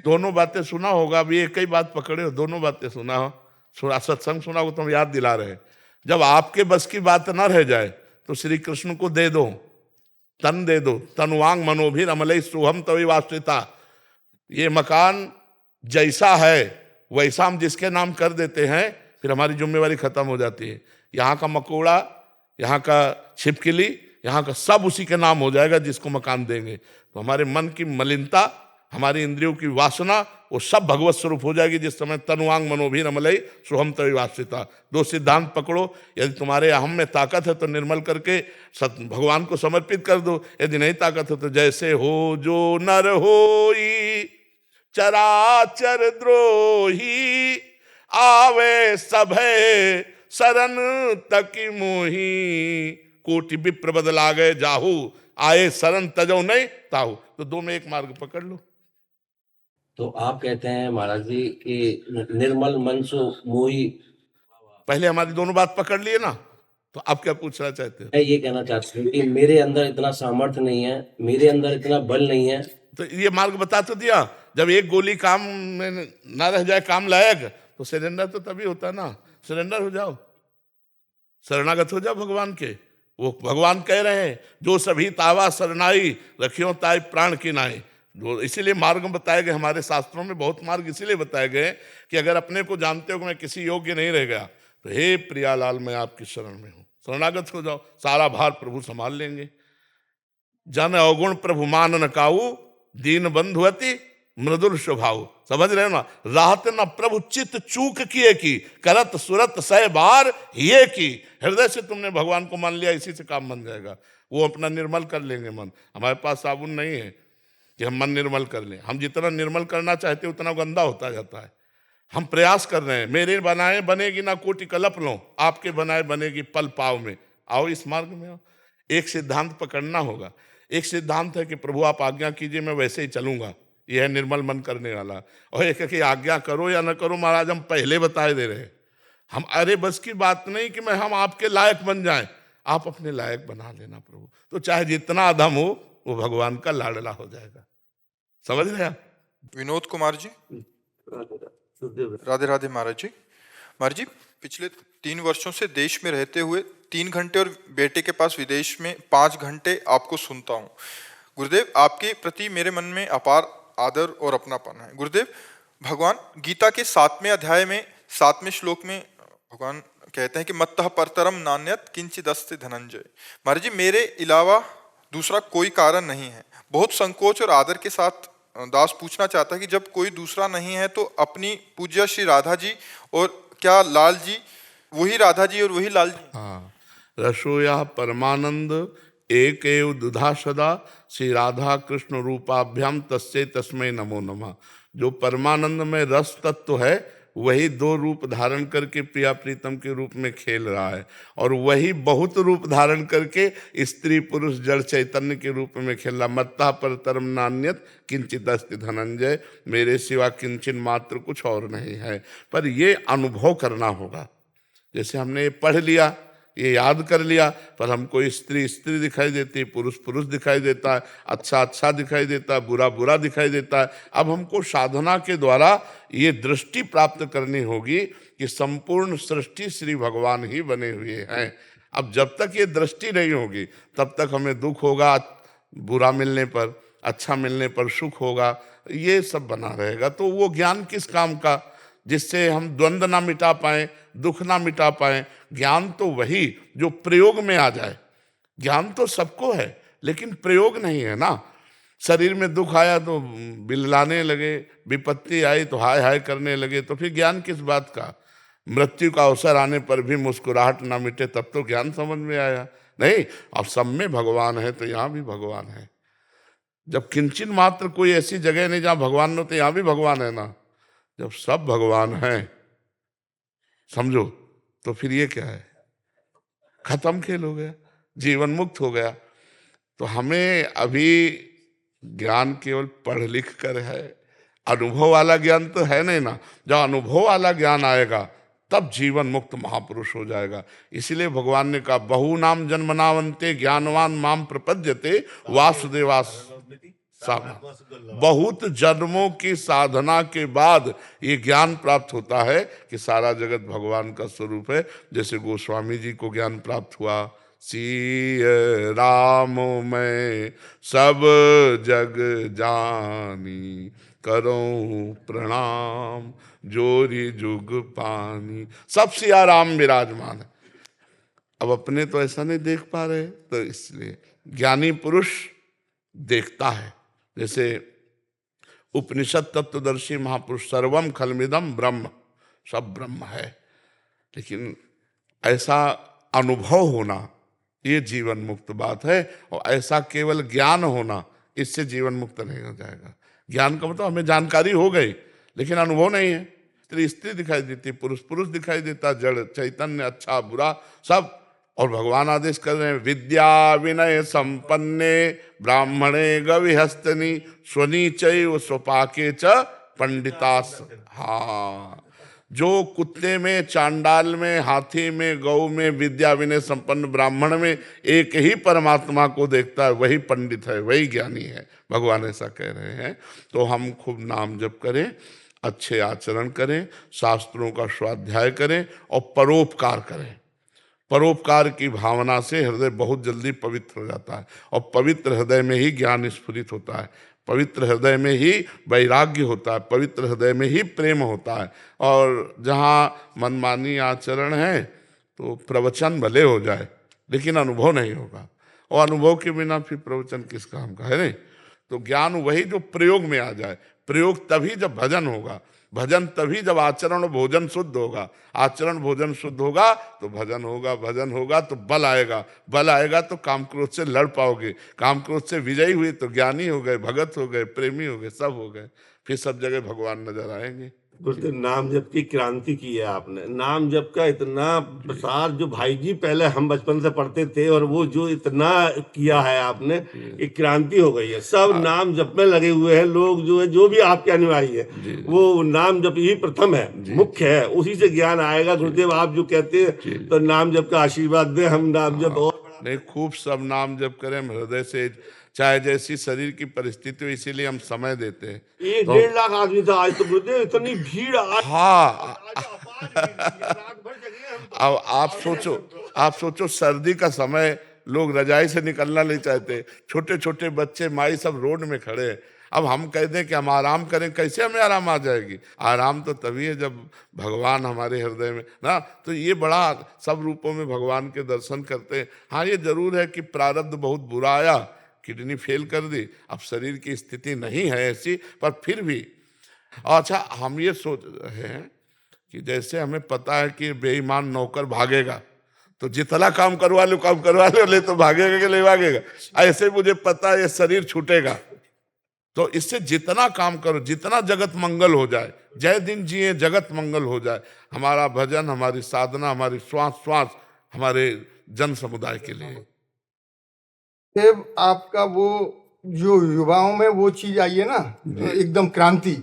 दोनों बातें सुना होगा, अभी एक ही बात पकड़े हो, दोनों बातें सुना हो, सत्संग सुना हो, तो हम याद दिला रहे हैं। जब आपके बस की बात ना रह जाए तो श्री कृष्ण को दे दो, तन दे दो, तनुवांग मनोभिर अमलई सुहम तवि वास्तिता। ये मकान जैसा है वैसा हम जिसके नाम कर देते हैं, फिर हमारी जिम्मेवारी खत्म हो जाती है। यहाँ का मकोड़ा, यहाँ का छिपकली, यहाँ का सब उसी के नाम हो जाएगा जिसको मकान देंगे। तो हमारे मन की मलिनता, हमारी इंद्रियों की वासना, वो सब भगवत स्वरूप हो जाएगी जिस समय तनुवांग मनोभिर अमलई सुहम तवि वास्तिता। दो सिद्धांत पकड़ो, यदि तुम्हारे अहम में ताकत है तो निर्मल करके भगवान को समर्पित कर दो, यदि नहीं ताकत है तो जैसे हो जो नर होई चराचर द्रोही, आवे सभे शरण तक मोही, कोटि विप्र बदला गए जाहू, आए शरण तजो नहीं ताहू। तो दो में एक मार्ग पकड़ लो। तो आप कहते हैं महाराज जी कि निर्मल मन सो मोही। पहले हमारी दोनों बात पकड़ लिए ना, तो आप क्या पूछना चाहते हो? मैं ये कहना चाहता हूँ कि मेरे अंदर इतना सामर्थ्य नहीं है, मेरे अंदर इतना बल नहीं है। तो ये मार्ग बता तो दिया। जब एक गोली काम में ना रह जाए काम लायक, तो सरेंडर तो तभी होता ना। सरेंडर हो जाओ, शरणागत हो जाओ भगवान के। वो भगवान कह रहे हैं जो सभी तावा शरणाई, रखियो ताई प्राण की नाई। जो इसीलिए मार्ग बताए गए हमारे शास्त्रों में, बहुत मार्ग इसीलिए बताए गए कि अगर अपने को जानते हो कि मैं किसी योग्य नहीं रह गया, तो हे प्रियालाल मैं आपकी शरण में हूँ, शरणागत हो जाओ, सारा भार प्रभु संभाल लेंगे। जन अवगुण प्रभु मान न काऊ, दीन बंधुअति मृदुल स्वभाव। समझ रहे हो ना? राहत न प्रभु चित चूक किए की, करत सुरत सह बार ये की। हृदय से तुमने भगवान को मान लिया, इसी से काम बन जाएगा। वो अपना निर्मल कर लेंगे मन। हमारे पास साबुन नहीं है कि हम मन निर्मल कर लें। हम जितना निर्मल करना चाहते उतना गंदा होता जाता है। हम प्रयास कर रहे हैं, मेरे बनाए बनेगी ना कोटि कलप लो, आपके बनाए बनेगी पल पाव में। आओ इस मार्ग में आओ। एक सिद्धांत पकड़ना होगा। एक सिद्धांत है कि प्रभु आप आज्ञा कीजिए, मैं वैसे ही चलूंगा, यह है निर्मल मन करने वाला। और एक है कि आज्ञा करो या न करो, महाराज हम पहले बताए दे रहे हैं। हम अरे बस की बात नहीं कि हम आपके लायक बन जाएं, आप अपने लायक बना लेना प्रभु। तो चाहे जितना अधम हो वो भगवान का लाडला हो जाएगा। समझ रहे आप? विनोद कुमार जी, राधे राधे महाराज जी। महाराज जी, पिछले 3 वर्षों से देश में रहते हुए 3 घंटे और बेटे के पास विदेश में 5 घंटे आपको सुनता हूँ। गुरुदेव, आपके प्रति मेरे मन में अपार आदर और अपनापन है। गुरुदेव, भगवान गीता के 7वें अध्याय में 7वें श्लोक में भगवान कहते हैं कि मत्तः परतरम नान्यत किंचिदस्ति धनंजय। महाराज जी, मेरे अलावा दूसरा कोई कारण नहीं है। बहुत संकोच और आदर के साथ दास पूछना चाहता है कि जब कोई दूसरा नहीं है तो अपनी पूज्य श्री राधा जी और क्या लाल जी, वही राधा जी और वही लाल जी? हाँ, रसोया परमानंद एक एव दुधा सदा श्री राधा कृष्ण रूपाभ्याम तस्यै तस्मै नमो नमः। जो परमानंद में रस तत्व है वही 2 रूप धारण करके प्रिया प्रीतम के रूप में खेल रहा है, और वही बहुत रूप धारण करके स्त्री पुरुष जड़ चैतन्य के रूप में खेल रहा। मत्ता परतरम नान्यत किंचित अस्ति धनंजय, मेरे सिवा किंचन मात्र कुछ और नहीं है। पर ये अनुभव करना होगा। जैसे हमने ये पढ़ लिया, ये याद कर लिया, पर हमको स्त्री स्त्री दिखाई देती है, पुरुष पुरुष दिखाई देता है, अच्छा अच्छा दिखाई देता है, बुरा बुरा दिखाई देता है। अब हमको साधना के द्वारा ये दृष्टि प्राप्त करनी होगी कि संपूर्ण सृष्टि श्री भगवान ही बने हुए हैं। अब जब तक ये दृष्टि नहीं होगी तब तक हमें दुख होगा, बुरा मिलने पर, अच्छा मिलने पर सुख होगा, ये सब बना रहेगा। तो वो ज्ञान किस काम का जिससे हम द्वंद्व ना मिटा पाएं, दुख ना मिटा पाएं। ज्ञान तो वही जो प्रयोग में आ जाए। ज्ञान तो सबको है लेकिन प्रयोग नहीं है ना। शरीर में दुख आया तो बिललाने लगे, विपत्ति आई तो हाय हाय करने लगे, तो फिर ज्ञान किस बात का? मृत्यु का अवसर आने पर भी मुस्कुराहट ना मिटे तब तो ज्ञान समझ में आया नहीं। अब सब में भगवान है तो यहाँ भी भगवान है। जब किंचन मात्र कोई ऐसी जगह नहीं जहाँ भगवान न हो तो यहाँ भी भगवान है ना। जब सब भगवान हैं समझो, तो फिर ये क्या है? खत्म खेल हो गया, जीवन मुक्त हो गया। तो हमें अभी ज्ञान केवल पढ़ लिख कर है, अनुभव वाला ज्ञान तो है नहीं ना। जब अनुभव वाला ज्ञान आएगा तब जीवन मुक्त महापुरुष हो जाएगा। इसलिए भगवान ने कहा बहु नाम जन्मनावंते ज्ञानवान माम प्रपद्यते वासुदेवास साधना। बहुत जन्मों की साधना के बाद ये ज्ञान प्राप्त होता है कि सारा जगत भगवान का स्वरूप है। जैसे गोस्वामी जी को ज्ञान प्राप्त हुआ, सिय राम मैं सब जग जानी, करो प्रणाम जोरी जुग पानी। सब सिया राम विराजमान है। अब अपने तो ऐसा नहीं देख पा रहे, तो इसलिए ज्ञानी पुरुष देखता है। जैसे उपनिषद तत्वदर्शी महापुरुष सर्वम खलमिदम ब्रह्म, सब ब्रह्म है। लेकिन ऐसा अनुभव होना ये जीवन मुक्त बात है, और ऐसा केवल ज्ञान होना इससे जीवन मुक्त नहीं हो जाएगा। ज्ञान का मतलब हमें जानकारी हो गई लेकिन अनुभव नहीं है। स्त्री स्त्री दिखाई देती, पुरुष पुरुष दिखाई देता, जड़ चैतन्य अच्छा बुरा सब। और भगवान आदेश कर रहे हैं विद्या विनय संपन्ने ब्राह्मणे गविहस्तनी स्वनीचैव स्वपाके च पंडितास। हाँ, जो कुत्ते में, चांडाल में, हाथी में, गौ में, विद्या विनय संपन्न ब्राह्मण में एक ही परमात्मा को देखता है, वही पंडित है, वही ज्ञानी है। भगवान ऐसा कह रहे हैं। तो हम खूब नाम जप करें, अच्छे आचरण करें, शास्त्रों का स्वाध्याय करें और परोपकार करें। परोपकार की भावना से हृदय बहुत जल्दी पवित्र हो जाता है, और पवित्र हृदय में ही ज्ञान स्फुरित होता है, पवित्र हृदय में ही वैराग्य होता है, पवित्र हृदय में ही प्रेम होता है। और जहाँ मनमानी आचरण है तो प्रवचन भले हो जाए लेकिन अनुभव नहीं होगा, और अनुभव के बिना फिर प्रवचन किस काम का है नहीं। तो ज्ञान वही जो प्रयोग में आ जाए। प्रयोग तभी जब भजन होगा, भजन तभी जब आचरण और भोजन शुद्ध होगा। आचरण भोजन शुद्ध होगा तो भजन होगा, भजन होगा तो बल आएगा, बल आएगा तो काम क्रोध से लड़ पाओगे, काम क्रोध से विजयी हुए तो ज्ञानी हो गए, भगत हो गए, प्रेमी हो गए, सब हो गए। फिर सब जगह भगवान नजर आएंगे। गुरुदेव, नाम जप की क्रांति की है आपने। नाम जप का इतना प्रसार जो भाई जी पहले हम बचपन से पढ़ते थे, और वो जो इतना किया है आपने, एक क्रांति हो गई है। सब नाम जप में लगे हुए हैं लोग, जो है जो भी आपके अनुयायी है वो नाम जप ही प्रथम है, मुख्य है, उसी से ज्ञान आएगा। गुरुदेव, आप जो कहते हैं तो नाम जप का आशीर्वाद दे, हम नाम जप और नहीं खूब सब नाम जप करें हृदय से, चाहे जैसी शरीर की परिस्थिति हो, इसीलिए हम समय देते हैं। 1-1.5 लाख आदमी था आज तो गुरुदेव, इतनी भीड़ आज। हाँ, रात भर जगह अब आप सोचो सर्दी का समय, लोग रजाई से निकलना नहीं चाहते, छोटे छोटे बच्चे माई सब रोड में खड़े हैं। अब हम कह दें कि हम आराम करें, कैसे हमें आराम आ जाएगी? आराम तो तभी है जब भगवान हमारे हृदय में ना। तो ये बड़ा सब रूपों में भगवान के दर्शन करते हैं। हाँ, ये जरूर है कि प्रारब्ध बहुत बुरा आया, किडनी फेल कर दी, अब शरीर की स्थिति नहीं है ऐसी, पर फिर भी। अच्छा, हम ये सोच रहे हैं कि जैसे हमें पता है कि बेईमान नौकर भागेगा, तो जितना काम करवा लो ले, तो भागेगा कि नहीं भागेगा? ऐसे मुझे पता है ये शरीर छूटेगा, तो इससे जितना काम करो, जितना जगत मंगल हो जाए, जय दिन जिए जगत मंगल हो जाए। हमारा भजन, हमारी साधना, हमारी श्वास हमारे जन समुदाय के लिए। देव, आपका वो जो युवाओं में वो चीज आई है ना, एकदम क्रांति,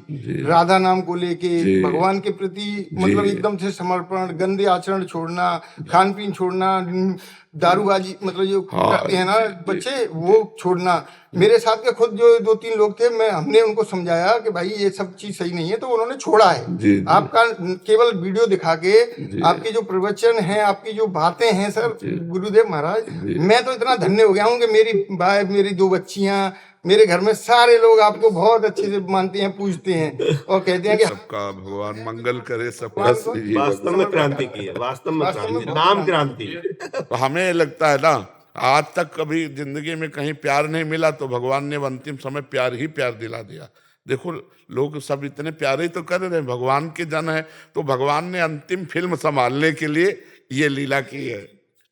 राधा नाम को लेके भगवान के प्रति मतलब एकदम से समर्पण, गंदे आचरण छोड़ना, खान पीन छोड़ना, दारूबाजी मतलब जो करते हैं ना बच्चे, वो छोड़ना। मेरे साथ के खुद जो 2-3 लोग थे, हमने उनको समझाया कि भाई ये सब चीज सही नहीं है, तो उन्होंने छोड़ा है। आपका केवल वीडियो दिखा के, आपके जो प्रवचन हैं, आपकी जो बातें हैं सर गुरुदेव महाराज, मैं तो इतना धन्य हो गया हूँ कि मेरी 2 बच्चियां, मेरे घर में सारे लोग आपको बहुत अच्छे से मानते हैं, पूजते हैं और कहते हैं कि सबका भगवान मंगल करे, सबका। वास्तव में क्रांति की है, वास्तव में क्रांति, नाम क्रांति। तो हमें लगता है ना, आज तक कभी जिंदगी में कहीं प्यार नहीं मिला, तो भगवान ने अंतिम समय प्यार ही प्यार दिला दिया। देखो, लोग सब इतने प्यार ही तो कर रहे हैं, भगवान के जन है, तो भगवान ने अंतिम फिल्म संभालने के लिए ये लीला की है।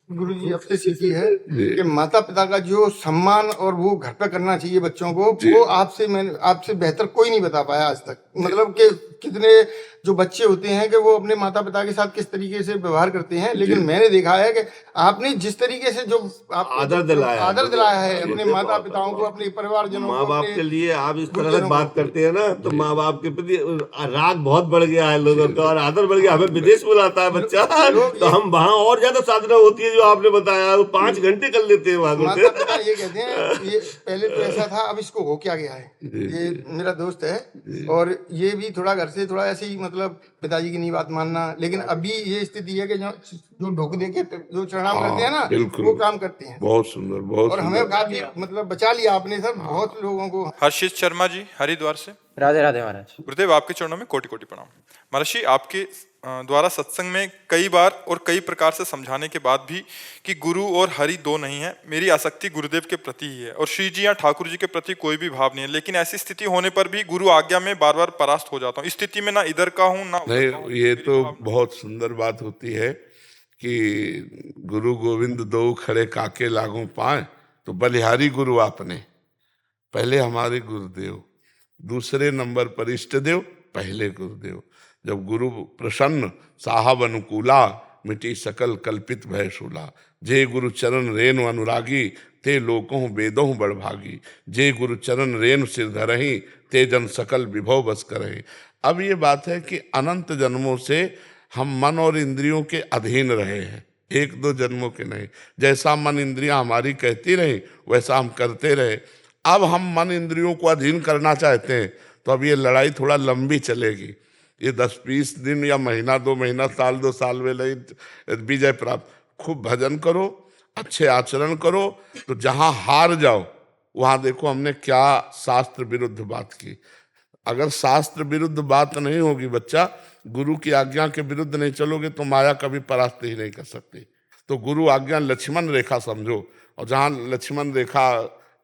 गुरु जी आपसे सीखी है कि माता पिता का जो सम्मान और वो घर पे करना चाहिए बच्चों को, वो आपसे बेहतर कोई नहीं बता पाया आज तक। मतलब कि कितने जो बच्चे होते हैं कि वो अपने माता पिता के साथ किस तरीके से व्यवहार करते हैं, लेकिन मैंने देखा है कि आपने जिस तरीके से जो आदर दिलाया है अपने माता पिताओं को, अपने परिवारजनों को, माँ बाप के लिए आप इस तरह से बात करते हैं ना, तो माँ बाप के प्रति राग बहुत बढ़ गया है लोगों का, और आदर बढ़ गया। हमें विदेश बुलाता है बच्चा, तो हम वहाँ और ज्यादा साधना होती है, जो आपने बताया, वो 5 घंटे कर लेते हैं वहाँ। माता पिता ये कहते हैं, ये पहले तो ऐसा था, अब इसको हो क्या गया है। ये मेरा दोस्त है, और ये भी थोड़ा घर से थोड़ा ऐसे ही मतलब पिताजी की नहीं बात मानना, लेकिन अभी ये स्थिति है कि जो ढोक दे के जो प्रणाम करते हैं ना, वो काम करते हैं। बहुत सुंदर, बहुत और हमें काफी मतलब बचा लिया आपने सर, बहुत लोगों को। हर्षित शर्मा जी, हरिद्वार से। राधे राधे महाराज। गुरुदेव, आपके चरणों में कोटि कोटि प्रणाम। महर्षि, आपके द्वारा सत्संग में कई बार और कई प्रकार से समझाने के बाद भी कि गुरु और हरि दो नहीं है, मेरी आसक्ति गुरुदेव के प्रति ही है, और श्री जी या ठाकुर जी के प्रति कोई भी भाव नहीं है। लेकिन ऐसी स्थिति होने पर भी गुरु आज्ञा में बार बार परास्त हो जाता हूँ। इस स्थिति में ना इधर का हूँ ना नहीं। ये तो बहुत सुंदर बात होती है कि गुरु गोविंद दो खड़े काके लागू पाए, तो बलिहारी गुरु आपने, पहले हमारे गुरुदेव, दूसरे नंबर पर इष्ट देव, पहले गुरुदेव। जब गुरु प्रसन्न साहब अनुकूला, मिटी सकल कल्पित भय शूला। जे गुरु चरण रेणु अनुरागी, ते लोकों वेदों बड़भागी। जे गुरु चरण रेणु सिर धरही, ते जन सकल विभव बस करही। अब ये बात है कि अनंत जन्मों से हम मन और इंद्रियों के अधीन रहे हैं, 1-2 जन्मों के नहीं। जैसा मन इंद्रियां हमारी कहती रही, वैसा हम करते रहे। अब हम मन इंद्रियों को अधीन करना चाहते हैं, तो अब ये लड़ाई थोड़ा लंबी चलेगी। ये 10-20 दिन या महीना, 2 महीना, साल 2 साल में नहीं विजय प्राप्त। खूब भजन करो, अच्छे आचरण करो, तो जहां हार जाओ वहां देखो हमने क्या शास्त्र विरुद्ध बात की। अगर शास्त्र विरुद्ध बात नहीं होगी बच्चा, गुरु की आज्ञा के विरुद्ध नहीं चलोगे, तो माया कभी परास्त ही नहीं कर सकती। तो गुरु आज्ञा लक्ष्मण रेखा समझो, और जहां लक्ष्मण रेखा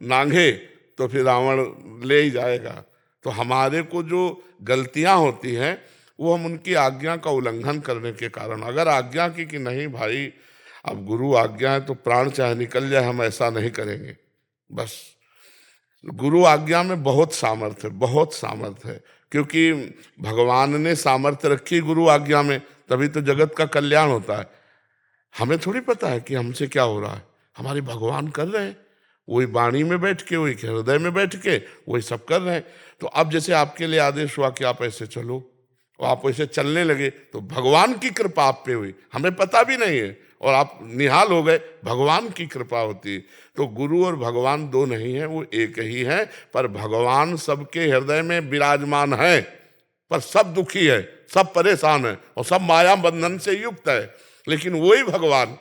नांगे तो फिर रावण ले ही जाएगा। तो हमारे को जो गलतियां होती हैं, वो हम उनकी आज्ञा का उल्लंघन करने के कारण। अगर आज्ञा की कि नहीं भाई, अब गुरु आज्ञा है तो प्राण चाहे निकल जाए, हम ऐसा नहीं करेंगे। बस गुरु आज्ञा में बहुत सामर्थ्य है, बहुत सामर्थ्य है, क्योंकि भगवान ने सामर्थ्य रखी गुरु आज्ञा में, तभी तो जगत का कल्याण होता है। हमें थोड़ी पता है कि हमसे क्या हो रहा है, हमारे भगवान कर रहे हैं, वही वाणी में बैठ के, वही हृदय में बैठ के वही सब कर रहे हैं। तो अब जैसे आपके लिए आदेश हुआ कि आप ऐसे चलो, और आप ऐसे चलने लगे, तो भगवान की कृपा आप पे हुई, हमें पता भी नहीं है, और आप निहाल हो गए, भगवान की कृपा होती है। तो गुरु और भगवान दो नहीं है, वो एक ही है। पर भगवान सबके हृदय में विराजमान है, पर सब दुखी है, सब परेशान है, और सब माया बंधन से युक्त है। लेकिन वही भगवान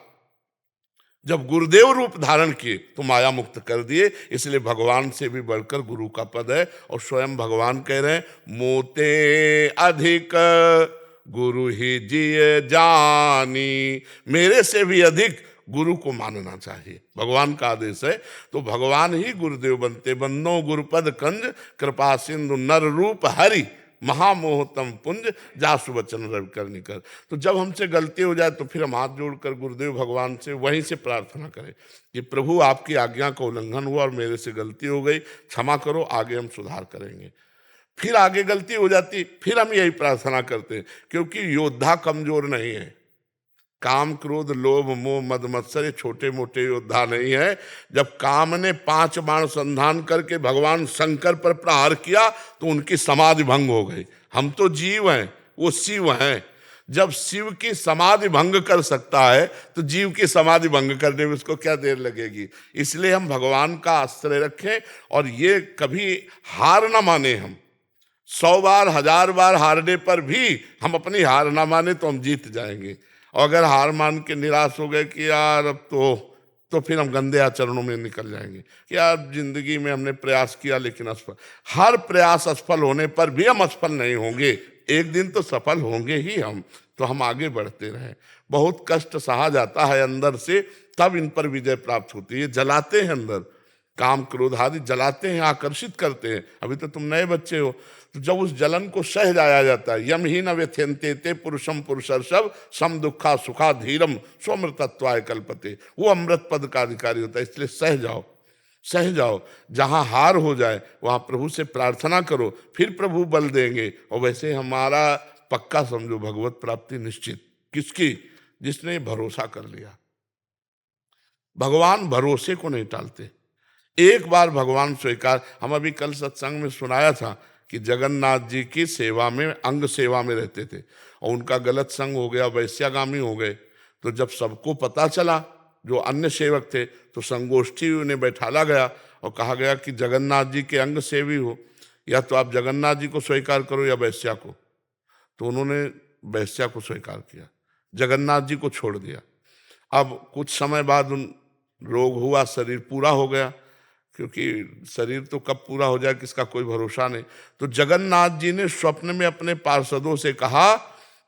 जब गुरुदेव रूप धारण किए तो माया मुक्त कर दिए। इसलिए भगवान से भी बढ़कर गुरु का पद है। और स्वयं भगवान कह रहे हैं, मोते अधिक गुरु ही जिय जानी, मेरे से भी अधिक गुरु को मानना चाहिए, भगवान का आदेश है। तो भगवान ही गुरुदेव बनते। बंदो गुरुपद कंज कृपा सिंधु नर रूप हरि, महामोहतम पुंज जासु वचन रवि कर निकर। तो जब हमसे गलती हो जाए तो फिर हम हाथ जोड़कर गुरुदेव भगवान से वहीं से प्रार्थना करें कि प्रभु आपकी आज्ञा का उल्लंघन हुआ और मेरे से गलती हो गई, क्षमा करो, आगे हम सुधार करेंगे। फिर आगे गलती हो जाती, फिर हम यही प्रार्थना करते हैं, क्योंकि योद्धा कमजोर नहीं है। काम क्रोध लोभ मोह मद मत्सर ये छोटे मोटे योद्धा नहीं है। जब काम ने 5 बाण संधान करके भगवान शंकर पर प्रहार किया तो उनकी समाधि भंग हो गई। हम तो जीव हैं, वो शिव हैं। जब शिव की समाधि भंग कर सकता है तो जीव की समाधि भंग करने में उसको क्या देर लगेगी। इसलिए हम भगवान का आश्रय रखें और ये कभी हार ना माने। हम 100 बार 1000 बार हारने पर भी हम अपनी हार ना माने तो हम जीत जाएंगे। और अगर हार मान के निराश हो गए कि यार अब तो फिर हम गंदे आचरणों में निकल जाएंगे कि यार जिंदगी में हमने प्रयास किया लेकिन असफल। हर प्रयास असफल होने पर भी हम असफल नहीं होंगे, एक दिन तो सफल होंगे ही हम। तो हम आगे बढ़ते रहें। बहुत कष्ट सहा जाता है अंदर से, तब इन पर विजय प्राप्त होती है। जलाते हैं अंदर, काम क्रोध आदि जलाते हैं, आकर्षित करते हैं। अभी तो तुम नए बच्चे हो, तो जब उस जलन को सह जाया जाता है, यम ही न व्यथ्यन्ते ते पुरुषम पुरुषर्षभ सम दुखा सुखा धीरम स्वमृतत्वाय कल्पते, वो अमृत पद का अधिकारी होता है। इसलिए सह जाओ, सह जाओ। जहां हार हो जाए वहां प्रभु से प्रार्थना करो, फिर प्रभु बल देंगे। और वैसे हमारा पक्का समझो भगवत प्राप्ति निश्चित। किसकी? जिसने भरोसा कर लिया। भगवान भरोसे को नहीं टालते। एक बार भगवान स्वीकार, हम अभी कल सत्संग में सुनाया था कि जगन्नाथ जी की सेवा में, अंग सेवा में रहते थे और उनका गलत संग हो गया, वैश्यागामी हो गए। तो जब सबको पता चला, जो अन्य सेवक थे, तो संगोष्ठी उन्हें बैठाला गया और कहा गया कि जगन्नाथ जी के अंग सेवी हो, या तो आप जगन्नाथ जी को स्वीकार करो या वैश्या को। तो उन्होंने वैश्या को स्वीकार किया, जगन्नाथ जी को छोड़ दिया। अब कुछ समय बाद उन रोग हुआ, शरीर पूरा हो गया, क्योंकि शरीर तो कब पूरा हो जाए किसका कोई भरोसा नहीं। तो जगन्नाथ जी ने स्वप्न में अपने पार्षदों से कहा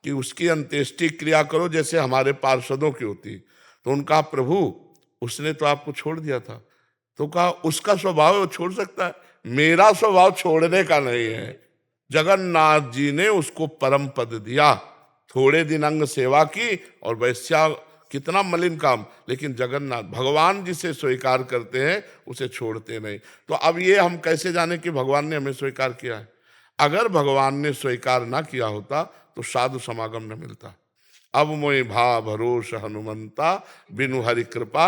कि उसकी अंत्येष्टि क्रिया करो जैसे हमारे पार्षदों की होती। तो उनका प्रभु उसने तो आपको छोड़ दिया था। तो कहा उसका स्वभाव वो छोड़ सकता है, मेरा स्वभाव छोड़ने का नहीं है। जगन्नाथ जी ने उसको परम पद दिया। थोड़े दिन अंग सेवा की और वैश्या, कितना मलिन काम, लेकिन जगन्नाथ भगवान जिसे स्वीकार करते हैं उसे छोड़ते नहीं। तो अब ये हम कैसे जाने कि भगवान ने हमें स्वीकार किया है? अगर भगवान ने स्वीकार ना किया होता तो साधु समागम न मिलता। अब मोहि भा भरोस हनुमंता बिनु हरि कृपा।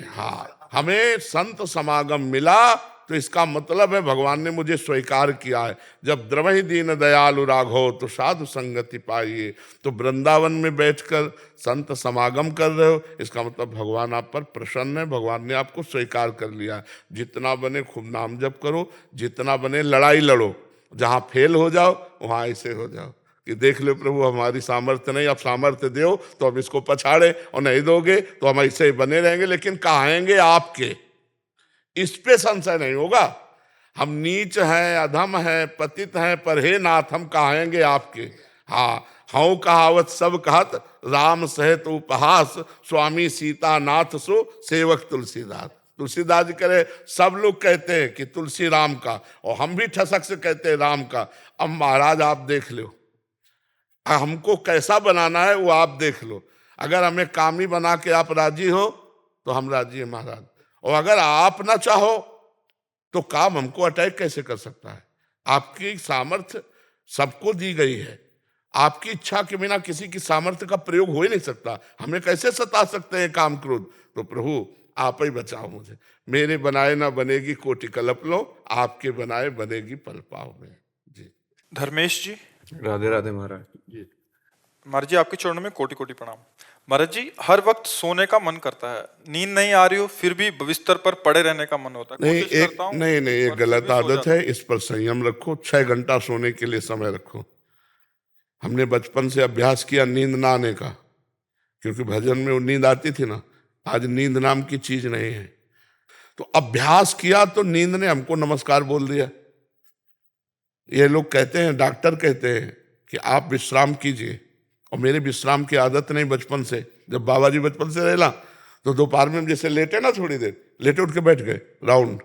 हाँ, हमें संत समागम मिला तो इसका मतलब है भगवान ने मुझे स्वीकार किया है। जब द्रवहि दीन दयालु राघव तो साधु संगति पाइए। तो वृंदावन में बैठकर संत समागम कर रहे हो, इसका मतलब भगवान आप पर प्रसन्न है, भगवान ने आपको स्वीकार कर लिया है। जितना बने खूब नाम जप करो, जितना बने लड़ाई लड़ो, जहां फेल हो जाओ वहां ऐसे हो जाओ कि देख लो प्रभु हमारी सामर्थ्य नहीं, अब सामर्थ्य दो तो हम इसको पछाड़े, और नहीं दोगे तो हम ऐसे ही बने रहेंगे, लेकिन कहाएंगे आपके, इस पे संशय नहीं होगा। हम नीच हैं, अधम हैं, पतित हैं, पर हे नाथ हम कहाएंगे आपके। हाँ, हूँ कहावत सब कहत राम सहित उपहास, स्वामी सीता नाथ सो सेवक तुलसीदास। तुलसीदास जी करे सब लोग कहते हैं कि तुलसी राम का, और हम भी ठसक से कहते हैं राम का। अब महाराज आप देख लो, हमको कैसा बनाना है वो आप देख लो। अगर हमें कामी बना के आप राजी हो तो हम राजी हैं महाराज, और अगर आप ना चाहो तो काम हमको अटैक कैसे कर सकता है? आपकी सामर्थ्य सबको दी गई है, आपकी इच्छा के बिना किसी की सामर्थ्य का प्रयोग हो ही नहीं सकता। हमें कैसे सता सकते हैं काम क्रोध? तो प्रभु आप ही बचाओ मुझे। मेरे बनाए ना बनेगी कोटि कल्प लो, आपके बनाए बनेगी पल पाव में। जी धर्मेश जी, राधे राधे महाराज। महाराज जी आपके चरणों में कोटि कोटि प्रणाम। महाराज जी, हर वक्त सोने का मन करता है, नींद नहीं आ रही हो फिर भी बिस्तर पर पड़े रहने का मन होता है। नहीं, कोशिश करता हूं, नहीं, एक पर गलत फिर भी सो आदत जाता है, इस पर संयम रखो। 6 घंटा सोने के लिए समय रखो। हमने बचपन से अभ्यास किया नींद ना आने का, क्योंकि भजन में वो नींद आती थी ना, आज नींद नाम की चीज नहीं है। तो अभ्यास किया तो नींद ने हमको नमस्कार बोल दिया। ये लोग कहते हैं, डॉक्टर कहते हैं कि आप विश्राम कीजिए, और मेरे विश्राम की आदत नहीं बचपन से। जब बाबा जी बचपन से रहला तो दोपहर में जैसे लेटे ना, थोड़ी देर लेटे उठ के बैठ गए राउंड,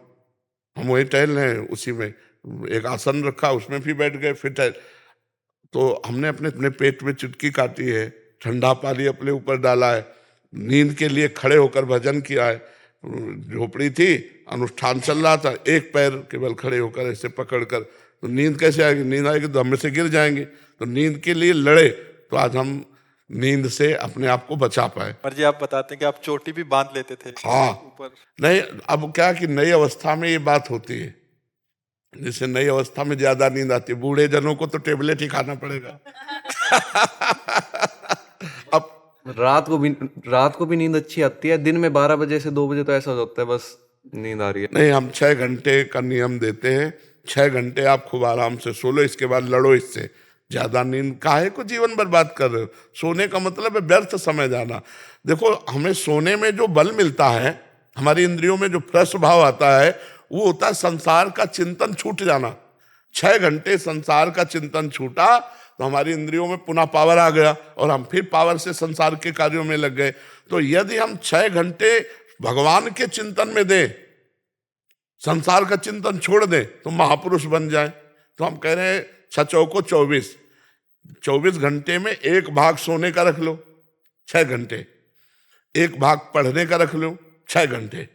हम वही टहल रहे हैं, उसी में एक आसन रखा उसमें फिर बैठ गए, फिर टहल। तो हमने अपने अपने पेट में चुटकी काटी है, ठंडा पानी अपने ऊपर डाला है, नींद के लिए खड़े होकर भजन किया है। झोपड़ी थी, अनुष्ठान चल रहा था, एक पैर केवल खड़े होकर ऐसे पकड़कर, तो नींद कैसे आएगी? नींद आएगी तो हम में से गिर जाएंगे। तो नींद के लिए लड़े, तो आज हम नींद से अपने आप को बचा पाए। पर जी आप बताते हैं कि आप चोटी भी बांध लेते थे हाँ, ऊपर। नहीं, अब क्या कि नई अवस्था में ये बात होती है, जैसे नई अवस्था में ज्यादा नींद आती है, बूढ़े जनों को तो टेबलेट ही खाना पड़ेगा। अब रात को भी नींद अच्छी आती है, दिन में 12 बजे से 2 बजे तो ऐसा हो जाता है बस नींद आ रही है। नहीं, हम 6 घंटे का नियम देते हैं, 6 घंटे आप खूब आराम से सो लो, इसके बाद लड़ो इससे। ज्यादा नींद काहे को जीवन बर्बाद कर रहे हो? सोने का मतलब है व्यर्थ समय जाना। देखो, हमें सोने में जो बल मिलता है, हमारी इंद्रियों में जो फ्रेश भाव आता है, वो होता है संसार का चिंतन छूट जाना। 6 घंटे संसार का चिंतन छूटा तो हमारी इंद्रियों में पुनः पावर आ गया, और हम फिर पावर से संसार के कार्यों में लग गए। तो यदि हम 6 घंटे भगवान के चिंतन में दें, संसार का चिंतन छोड़ दें, तो महापुरुष बन जाए। तो हम कह रहे हैं 6 चौको 24 घंटे में एक भाग सोने का रख लो 6 घंटे, एक भाग पढ़ने का रख लो 6 घंटे,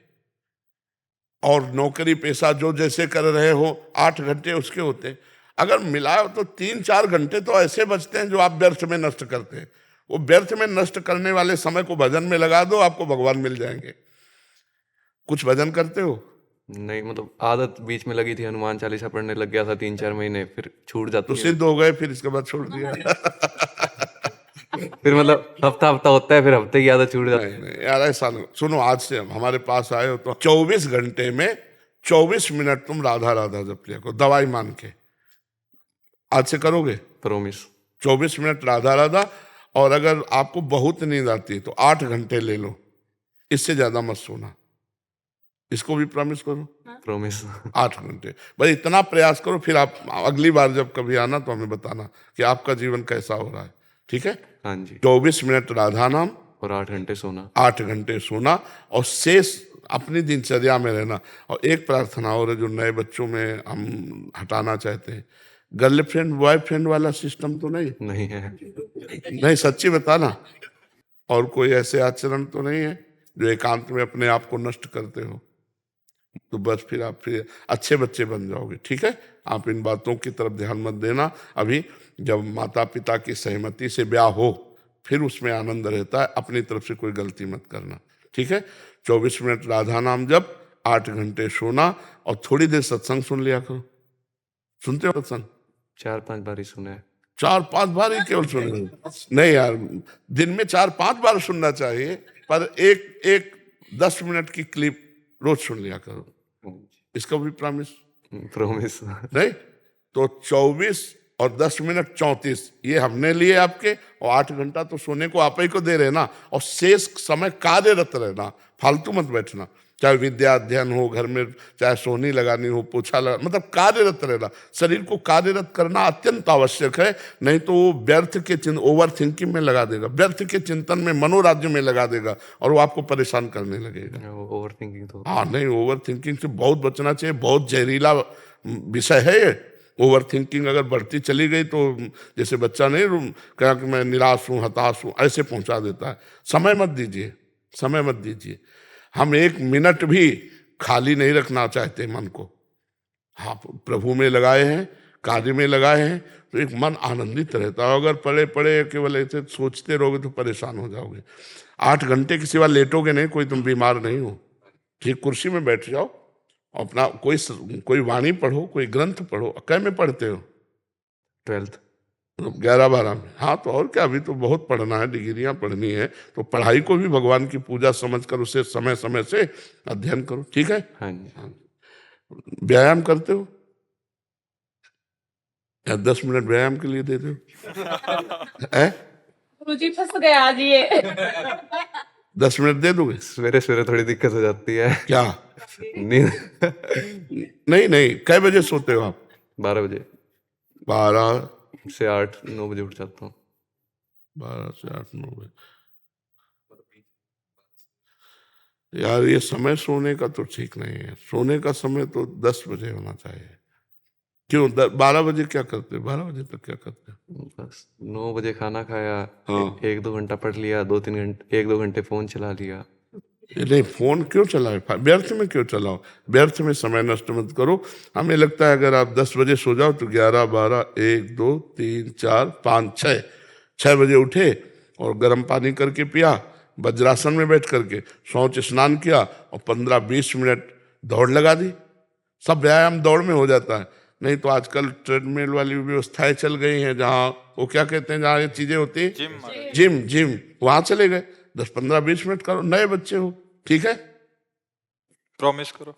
और नौकरी पेशा जो जैसे कर रहे हो 8 घंटे उसके होते हैं। अगर मिलाओ तो 3-4 घंटे तो ऐसे बचते हैं जो आप व्यर्थ में नष्ट करते हैं। वो व्यर्थ में नष्ट करने वाले समय को भजन में लगा दो, आपको भगवान मिल जाएंगे। कुछ भजन करते हो? नहीं, मतलब आदत बीच में लगी थी, हनुमान चालीसा पढ़ने लग गया था 3-4 महीने, फिर छूट जाती तो है। सिद्ध हो गए, फिर इसके बाद छोड़ दिया। फिर मतलब हफ्ता होता है, फिर हफ्ते की आदत छूट जाती है। नहीं यार, ऐसा नहीं। सुनो, आज से हमारे पास आए हो तो 24 घंटे में 24 मिनट तुम राधा राधा जप लिया करो, दवाई मान के। आज से करोगे? प्रॉमिस। 24 मिनट राधा राधा। और अगर आपको बहुत नींद आती है तो 8 घंटे ले लो, इससे ज्यादा मत सोना। इसको भी प्रॉमिस करो। प्रॉमिस। 8 घंटे भाई, इतना प्रयास करो। फिर आप अगली बार जब कभी आना तो हमें बताना कि आपका जीवन कैसा हो रहा है, ठीक है? हाँ जी। 24 मिनट राधा नाम और 8 घंटे सोना। 8 घंटे सोना, और शेष अपनी दिनचर्या में रहना। और एक प्रार्थना और है जो नए बच्चों में हम हटाना चाहते हैं, गर्लफ्रेंड बॉयफ्रेंड वाला सिस्टम तो नहीं है। नहीं, सच्ची बताना। और कोई ऐसे आचरण तो नहीं है जो एकांत में अपने आप को नष्ट करते हो? तो बस फिर आप फिर अच्छे बच्चे बन जाओगे, ठीक है? आप इन बातों की तरफ ध्यान मत देना। अभी जब माता पिता की सहमति से ब्याह हो फिर उसमें आनंद रहता है, अपनी तरफ से कोई गलती मत करना, ठीक है? 24 मिनट राधा नाम जप, 8 घंटे सोना, और थोड़ी देर सत्संग सुन लिया करो। सुनते हो सत्संग? 4-5 बार ही सुना है। 4-5 बार ही केवल सुन? नहीं यार, दिन में 4-5 बार सुनना चाहिए, पर एक 10 मिनट की क्लिप रोज सुन लिया करो। इसका भी प्रॉमिस? प्रॉमिस। नहीं तो 24 और 10 मिनट 34 ये हमने लिए आपके, और 8 घंटा तो सोने को आप ही को दे रहे ना। और शेष समय कार्यरत रहना, फालतू मत बैठना। चाहे विद्या अध्ययन हो घर में, चाहे सोनी लगानी हो, पोछा लगा, मतलब कार्यरत रहना। शरीर को कार्यरत करना अत्यंत आवश्यक है, नहीं तो वो व्यर्थ के ओवर थिंकिंग में लगा देगा, व्यर्थ के चिंतन में, मनोराज्य में लगा देगा, और वो आपको परेशान करने लगेगा। ओवर थिंकिंग तो हाँ, नहीं, ओवर थिंकिंग से बहुत बचना चाहिए। बहुत जहरीला विषय है ये। ओवर थिंकिंग अगर बढ़ती चली गई तो जैसे बच्चा नहीं कहा कि मैं निराश हूँ, हताश हूँ, ऐसे पहुंचा देता है। समय मत दीजिए, समय मत दीजिए। हम 1 मिनट भी खाली नहीं रखना चाहते मन को। हाँ, प्रभु में लगाए हैं, कार्य में लगाए हैं, तो एक मन आनंदित रहता है। अगर पड़े पड़े केवल ऐसे सोचते रहोगे तो परेशान हो जाओगे। 8 घंटे के सिवा लेटोगे नहीं, कोई तुम बीमार नहीं हो, ठीक? कुर्सी में बैठ जाओ, अपना कोई वाणी पढ़ो, कोई ग्रंथ पढ़ो। कै में पढ़ते हो? 12th 11-12 में। हाँ, तो और क्या, अभी तो बहुत पढ़ना है, डिग्रियां पढ़नी है। तो पढ़ाई को भी भगवान की पूजा समझकर उसे समय समय से अध्ययन करो, ठीक है? हाँ जी। व्यायाम करते हो या 10 मिनट व्यायाम के लिए देते हो? गुरुजी फंस गया आज ये 10 मिनट दे दोगे? सवेरे सवेरे थोड़ी दिक्कत हो जाती है। क्या? नींद नहीं नहीं, कै बजे सोते हो आप? 12 बजे 12 से 8-9 बजे उठ जाता हूँ। 12 से 8-9 बजे। यार ये समय सोने का तो ठीक नहीं है। सोने का समय तो 10 बजे होना चाहिए। क्यों 12 बजे क्या करते हो? 12 बजे तक क्या करते हो? बस 9 बजे खाना खाया, हाँ। 1-2 घंटा पढ़ लिया, 2-3 घंटे 1-2 घंटे फोन चला लिया। नहीं, फोन क्यों चलाए? व्यर्थ में क्यों चलाओ? व्यर्थ में समय नष्ट मत करो। हमें लगता है अगर आप 10 बजे सो जाओ तो 11, 12, 1, 2, 3, 4, 5, 6 बजे उठे और गर्म पानी करके पिया, वज्रासन में बैठ करके शौच स्नान किया और 15-20 मिनट दौड़ लगा दी। सब व्यायाम दौड़ में हो जाता है। नहीं तो आजकल ट्रेडमिल वाली व्यवस्थाएं चल गई हैं, जहाँ वो क्या कहते हैं, जहाँ ये चीजें होती हैं, जिम, वहां चले गए। 10-15-20 मिनट करो। नए बच्चे हो, ठीक है? प्रॉमिस करो।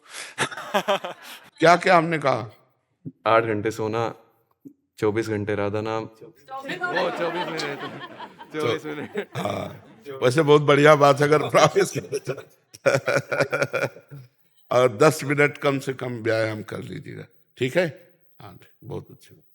क्या क्या हमने कहा? 8 घंटे सोना, 24 घंटे राधा नाम। 24 मिनट। हाँ, वैसे बहुत बढ़िया बात है अगर प्रॉमिस और 10 मिनट कम से कम व्यायाम कर लीजिएगा, ठीक है? हाँ, बहुत अच्छी बात।